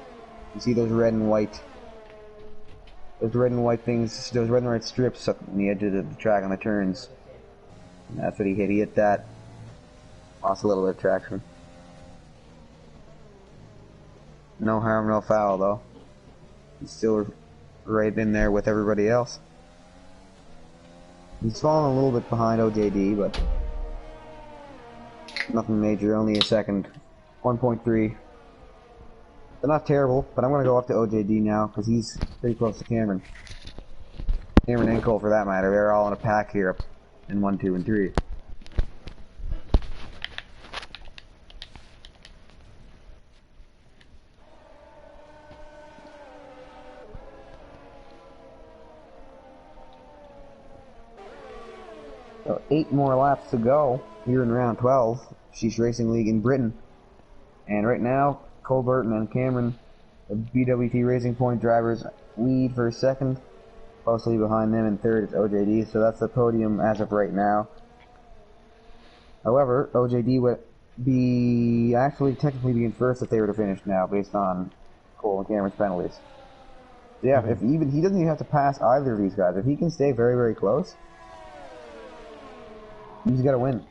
you see those red and white things, those red and white strips up on the edge of the track on the turns. And that's what he hit. He hit that. Lost a little bit of traction. No harm, no foul, though. He's still right in there with everybody else. He's fallen a little bit behind OJD, but nothing major. Only a second. 1.3. They're not terrible, but I'm going to go up to OJD now because he's pretty close to Cameron. Cameron and Cole, for that matter. They're all in a pack here in 1, 2, and 3. So 8 more laps to go here in round 12, Sheesh Racing League in Britain. And right now, Cole Burton and Cameron, the BWT Racing Point drivers, lead for second. Closely behind them in third is OJD, so that's the podium as of right now. However, OJD would be actually technically be in first if they were to finish now, based on Cole and Cameron's penalties. So yeah, if even he doesn't even have to pass either of these guys. If he can stay very, very close, he's got to win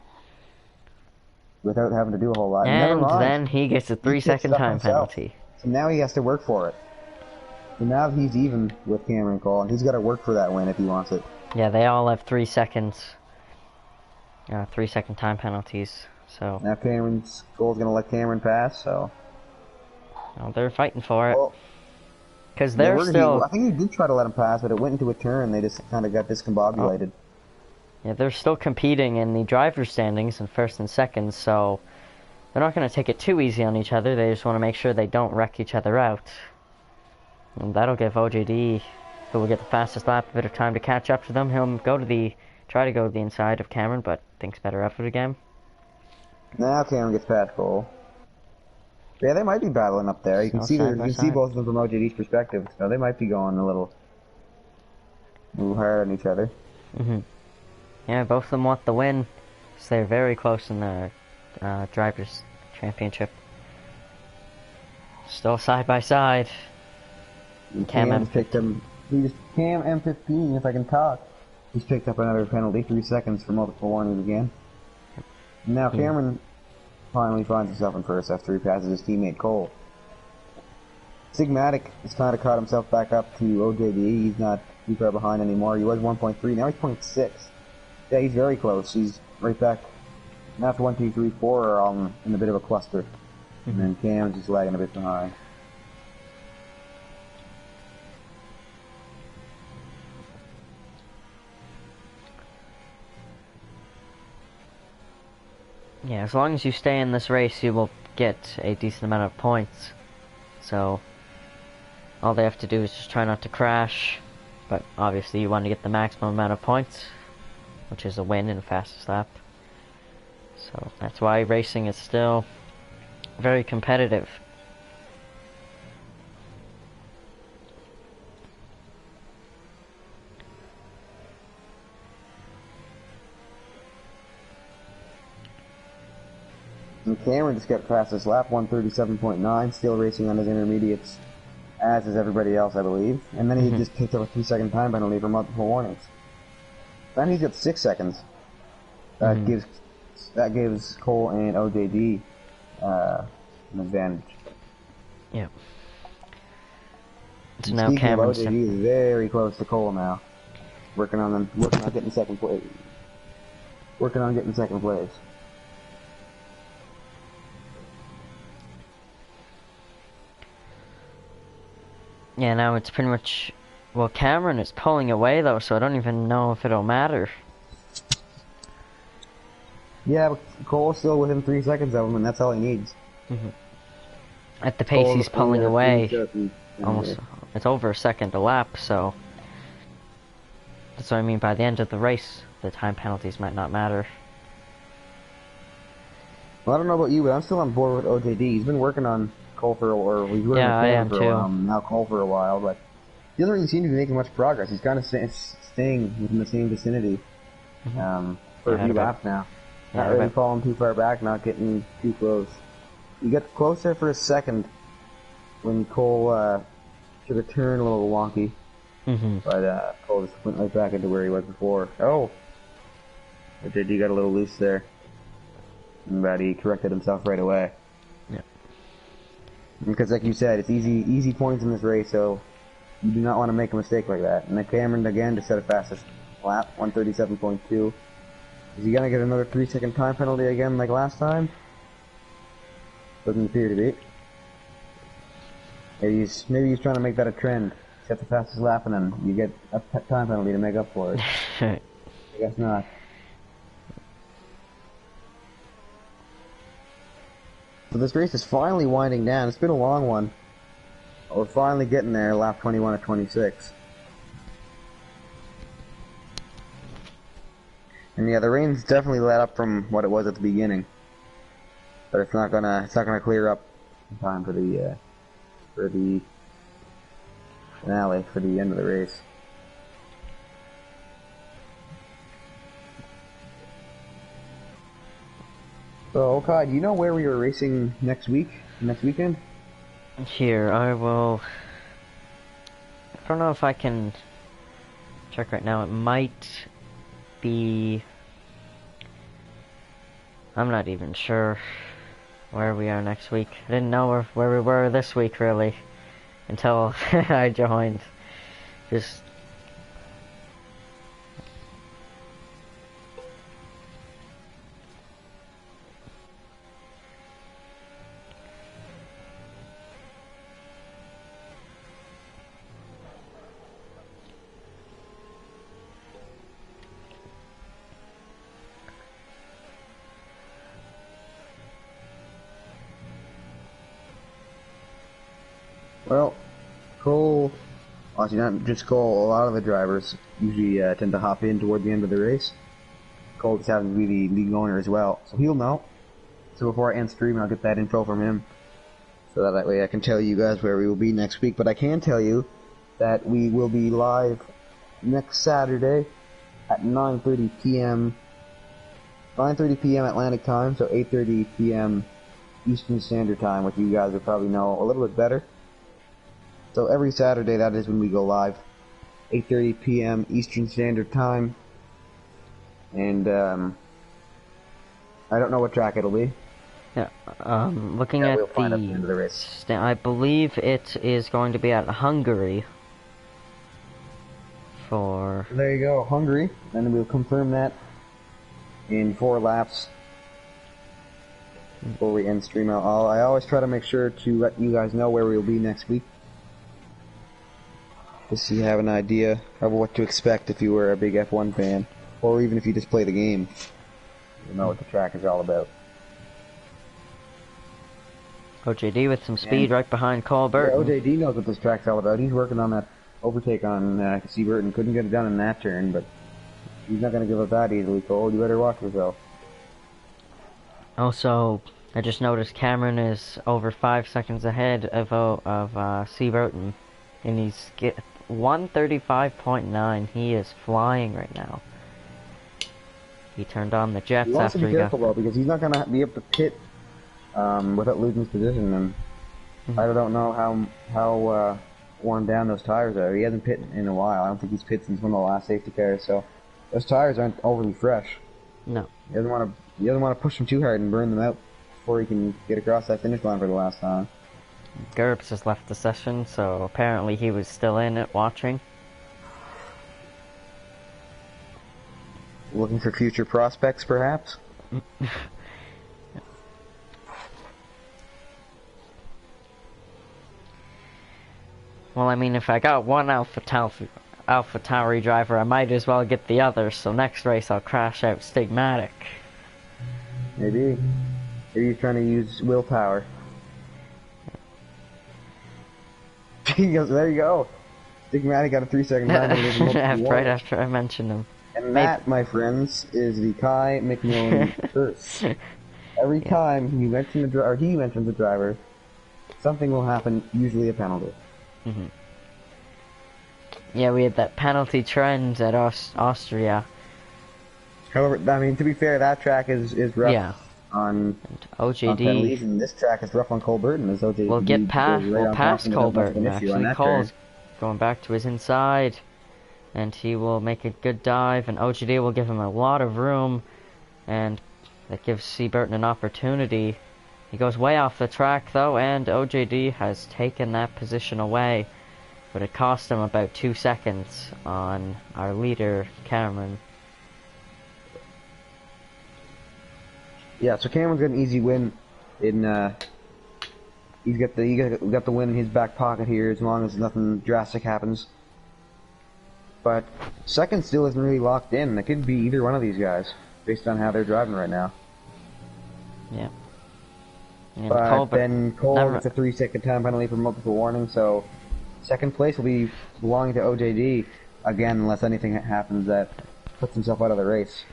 without having to do a whole lot. And then he gets a 3-second time penalty. So now he has to work for it. So now he's even with Cameron Cole, and he's got to work for that win if he wants it. Yeah, they all have 3 seconds. 3-second time penalties. So now Cole's gonna let Cameron pass. So well, they're fighting for it because they're still. I think he did try to let him pass, but it went into a turn. They just kind of got discombobulated. Yeah, they're still competing in the driver's standings in first and second, so they're not going to take it too easy on each other. They just want to make sure they don't wreck each other out. And that'll give OJD, who will get the fastest lap, a bit of time to catch up to them. He'll try to go to the inside of Cameron, but thinks better of it again. Now Cameron gets past Cole. Yeah, they might be battling up there. You can see both of them from OJD's perspective, so they might be going a little hard on each other. Yeah, both of them want the win, so they're very close in the Drivers' Championship. Still side by side. Cam M15, if I can talk. He's picked up another penalty, 3 seconds for multiple warnings again. Now Cameron finally finds himself in first after he passes his teammate Cole. Sigmatic has kind of caught himself back up to OJD. He's not too far behind anymore. He was 1.3, now he's 0.6. Yeah, he's very close. He's right back. Now 1, 2, 3, 4 are all in a bit of a cluster. And then Cam's just lagging a bit behind. Yeah, as long as you stay in this race, you will get a decent amount of points. So, all they have to do is just try not to crash. But obviously you want to get the maximum amount of points, which is a win in the fastest lap. So, that's why racing is still very competitive. And Cameron just got past this lap, 137.9, still racing on his intermediates, as is everybody else, I believe. And then he just picked up a 3-second time penalty for multiple warnings. Then he's got 6 seconds. That gives Cole and OJD an advantage. Yeah. So And now speaking Cameron's of OJD is very close to Cole now. Working on getting second place. Yeah, now it's pretty much... Well, Cameron is pulling away, though, so I don't even know if it'll matter. Yeah, but Cole's still within 3 seconds of him, and that's all he needs. At the pace he's pulling away, almost, it's over a second a lap, so... That's what I mean by the end of the race, the time penalties might not matter. Well, I don't know about you, but I'm still on board with OJD. He's been working on Cole for a while. Yeah, I am too. Now Cole for a while, but he doesn't really seem to be making much progress. He's kind of staying within the same vicinity for a few laps now. Not really falling too far back, not getting too close. He got close there for a second when Cole took a turn a little wonky. But Cole just went right back into where he was before. Oh! OJD got a little loose there. But he corrected himself right away. Yeah. Because like you said, it's easy points in this race, so you do not want to make a mistake like that. And then Cameron again to set a fastest lap, 137.2. Is he gonna get another 3-second time penalty again like last time? Doesn't appear to be. Maybe he's trying to make that a trend. Set the fastest lap and then you get a time penalty to make up for it. I guess not. So this race is finally winding down. It's been a long one. We're finally getting there, lap 21 of 26. And yeah, the rain's definitely let up from what it was at the beginning. But it's not gonna clear up in time for the finale, for the end of the race. So, Kai, do you know where we are racing next weekend? Here, I will... I don't know if I can check right now. It might be... I'm not even sure where we are next week. I didn't know where we were this week, really, until I joined. Just... Well, Cole, actually not just Cole, a lot of the drivers usually tend to hop in toward the end of the race. Cole just happens to be the league owner as well, so he'll know. So before I end stream, I'll get that info from him, so that way I can tell you guys where we will be next week. But I can tell you that we will be live next Saturday at 9:30 p.m. 9:30 p.m. Atlantic time, so 8:30 p.m. Eastern Standard Time, which you guys will probably know a little bit better. So every Saturday, that is when we go live, 8:30 p.m. Eastern Standard Time, and I don't know what track it'll be. Yeah, looking at we'll find at the end of the race. I believe it is going to be at Hungary. There you go, Hungary, and we'll confirm that in 4 laps before we end stream. I always try to make sure to let you guys know where we'll be next week, just so you have an idea of what to expect if you were a big F1 fan, or even if you just play the game. You'll know what the track is all about. OJD with some speed right behind Colbert. Yeah, OJD knows what this track's all about. He's working on that overtake on Seaburton. Couldn't get it done in that turn, but he's not going to give up that easily, Cole. You better watch yourself. Also, I just noticed Cameron is over 5 seconds ahead of Seaburton, and he's 1:35.9. He is flying right now. He turned on the jets He wants after to be careful though, because he's not going to be able to pit without losing his position. And I don't know how worn down those tires are. He hasn't pit in a while. I don't think he's pit since one of the last safety cars. So those tires aren't overly fresh. No. He doesn't want to push them too hard and burn them out before he can get across that finish line for the last time. GURPS has left the session, so apparently he was still in it watching. Looking for future prospects, perhaps? Well, I mean, if I got one AlphaTauri driver, I might as well get the other, so next race I'll crash out Stigmatic. Maybe. Maybe he's trying to use willpower. He goes, there you go. Stigmatic got a 3-second time. Right after I mentioned him. And that, my friends, is the Kai McMillan curse. Every time you mention he mentions the driver, something will happen, usually a penalty. Yeah, we had that penalty trend at Austria. However, I mean, to be fair, that track is rough on OJD. And this track is rough on Colburton. As OJD We'll pass Colburton. Actually, Cole's going back to his inside, and he will make a good dive, and OJD will give him a lot of room, and that gives Seaburton an opportunity. He goes way off the track though, and OJD has taken that position away, but it cost him about 2 seconds on our leader, Cameron. Yeah, so Cameron's got an easy win in He's got the win in his back pocket here, as long as nothing drastic happens. But second still isn't really locked in. It could be either one of these guys, based on how they're driving right now. Yeah. And But then Cole gets a 3-second time penalty for multiple warnings, so second place will be belonging to OJD again, unless anything happens that puts himself out of the race.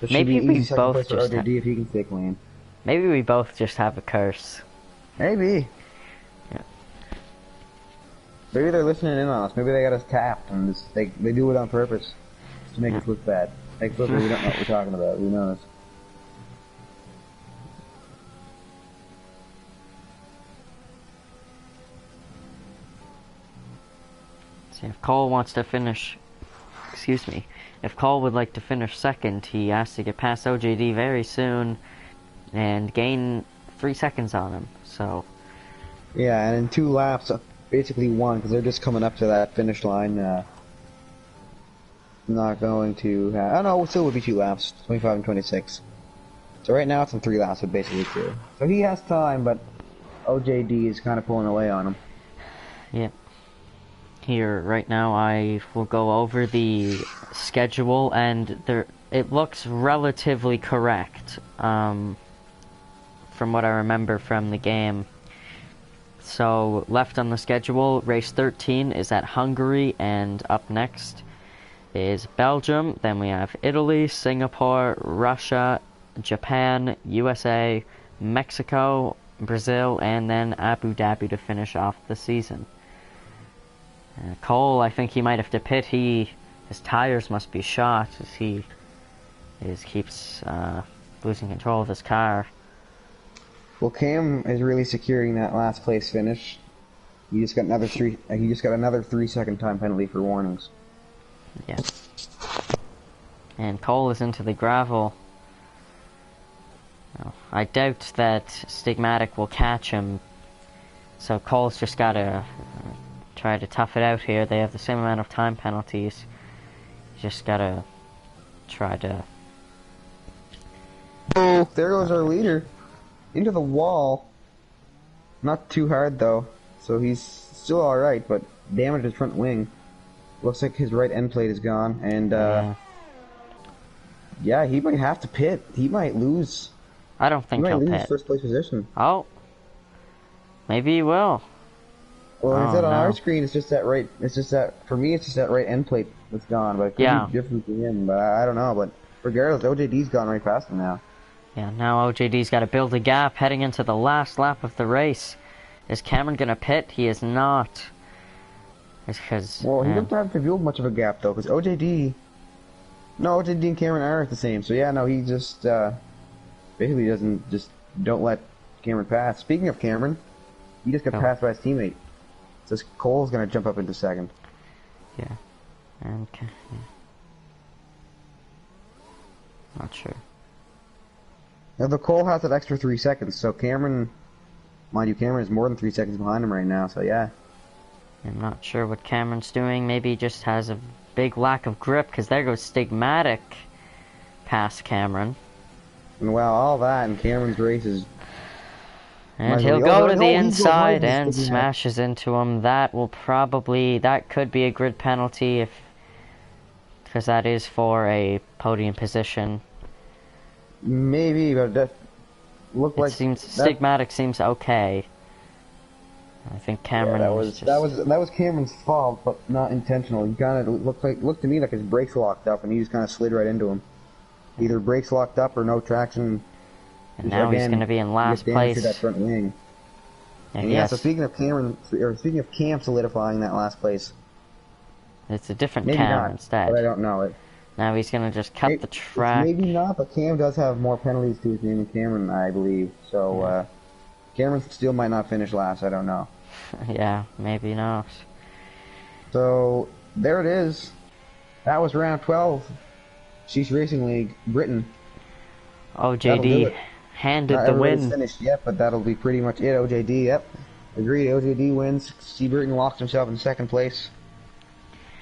This should be easy second place for OJD if he can stay clean. Maybe we both just have a curse. Maybe. Yeah. Maybe they're listening in on us. Maybe they got us tapped and they do it on purpose to make us look bad. Make us look like we don't know what we're talking about. Who knows? See, if Cole wants to finish, if Cole would like to finish second, he has to get past OJD very soon and gain 3 seconds on him. So. Yeah, and in 2 laps, basically won because they're just coming up to that finish line. Not going to have. Oh no, it still would be 2 laps, 25 and 26. So right now it's in 3 laps, but basically 2. So he has time, but OJD is kind of pulling away on him. Yeah. Here, right now, I will go over the schedule, and it looks relatively correct, from what I remember from the game. So, left on the schedule, race 13 is at Hungary, and up next is Belgium. Then we have Italy, Singapore, Russia, Japan, USA, Mexico, Brazil, and then Abu Dhabi to finish off the season. Cole, I think he might have to pit. His tires must be shot as he keeps losing control of his car. Well, Cam is really securing that last place finish. He just got another 3-second time penalty for warnings. Yeah. And Cole is into the gravel. Well, I doubt that Stigmatic will catch him. So Cole's just gotta try to tough it out here. They have the same amount of time penalties. You just gotta try to. Oh, there goes our leader. Into the wall. Not too hard though, so he's still alright, but damaged his front wing. Looks like his right end plate is gone, and yeah, he might have to pit. He might lose. I don't think he'll pit. He might lose first place position. Oh. Maybe he will. Well, instead on our screen, it's just that right. It's just that for me, it's just that right end plate that's gone. But it could be different for him. But I don't know. But regardless, OJD's gone right past him now. Yeah, now OJD's got to build a gap heading into the last lap of the race. Is Cameron gonna pit? He is not. It's because he doesn't have to build much of a gap though, because OJD and Cameron are the same. So yeah, no, he just basically don't let Cameron pass. Speaking of Cameron, he just got passed by his teammate. Says Cole's gonna jump up into second. Yeah. Okay. Yeah. Not sure. Now the Cole has that extra 3 seconds, so Cameron, mind you, Cameron is more than 3 seconds behind him right now. So yeah. I'm not sure what Cameron's doing. Maybe he just has a big lack of grip, because there goes Stigmatic past Cameron. And well, all that, and Cameron's race is. And he'll go to the inside and smashes into him. That could be a grid penalty because that is for a podium position. Maybe, but that looked like Stigmatic seems okay. I think Cameron that was Cameron's fault, but not intentional. He kind of looked to me like his brakes locked up, and he just kind of slid right into him. Either brakes locked up or no traction. And now he's going to be in last place. To that front wing. Yeah, so speaking of Cam solidifying that last place. It's a different maybe Cam not, instead. But I don't know it. Now he's going to just cut the track. Maybe not, but Cam does have more penalties to his name than Cameron, I believe. So, Cameron still might not finish last, I don't know. Yeah, maybe not. So, there it is. That was round 12. Sheesh Racing League, Britain. OJD handed the win. Not finished yet, but that'll be pretty much it. OJD, yep. Agreed, OJD wins. C. Burton locks himself in second place.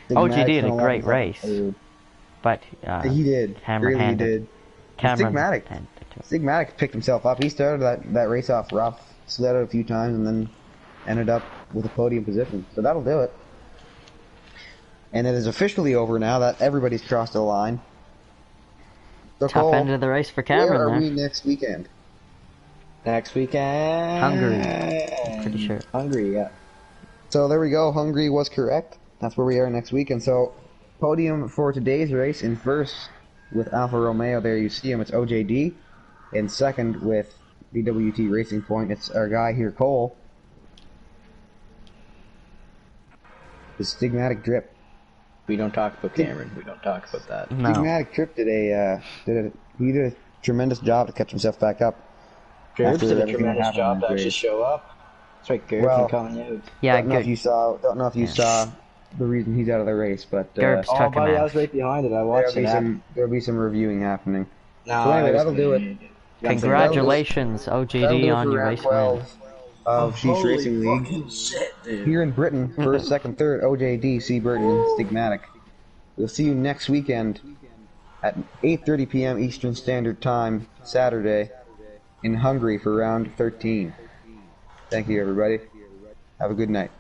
OJD did a great race. But he did. Cameron really did. Stigmatic picked himself up. He started that race off rough, slid out a few times, and then ended up with a podium position. So that'll do it. And it is officially over now that everybody's crossed the line. So Tough Cole, end of the race for Cameron where are there. we next weekend? Next weekend. Hungary. I'm pretty sure. Hungary, yeah. So there we go. Hungary was correct. That's where we are next weekend. So podium for today's race in first with Alfa Romeo. There you see him. It's OJD. In second with BWT Racing Point. It's our guy here, Cole. The Stigmatic Drip. We don't talk about Cameron. We don't talk about that. No. Stigmatic Drip did he did a tremendous job to catch himself back up. Gerbs after did a everything that tremendous happened job in to that actually race. show up. That's right, Gerbs Well, been calling you out. Yeah, Don't know if you saw. Don't know if you saw the reason he's out of the race, but Gerbs Oh, took him buddy, I out. was right behind it. I watched it happen. there'll be some reviewing happening. No, So anyway, I was that'll do it. Congratulations, That'll OJD, do it on for your round race win. 12 of Sheesh Racing League. fucking shit, dude. Here in Britain, first, second, third, OJD, C. Burton, and Stigmatic. We'll see you next weekend at 8:30 p.m. Eastern Standard Time, Saturday, in Hungary for round 13. Thank you, everybody. Have a good night.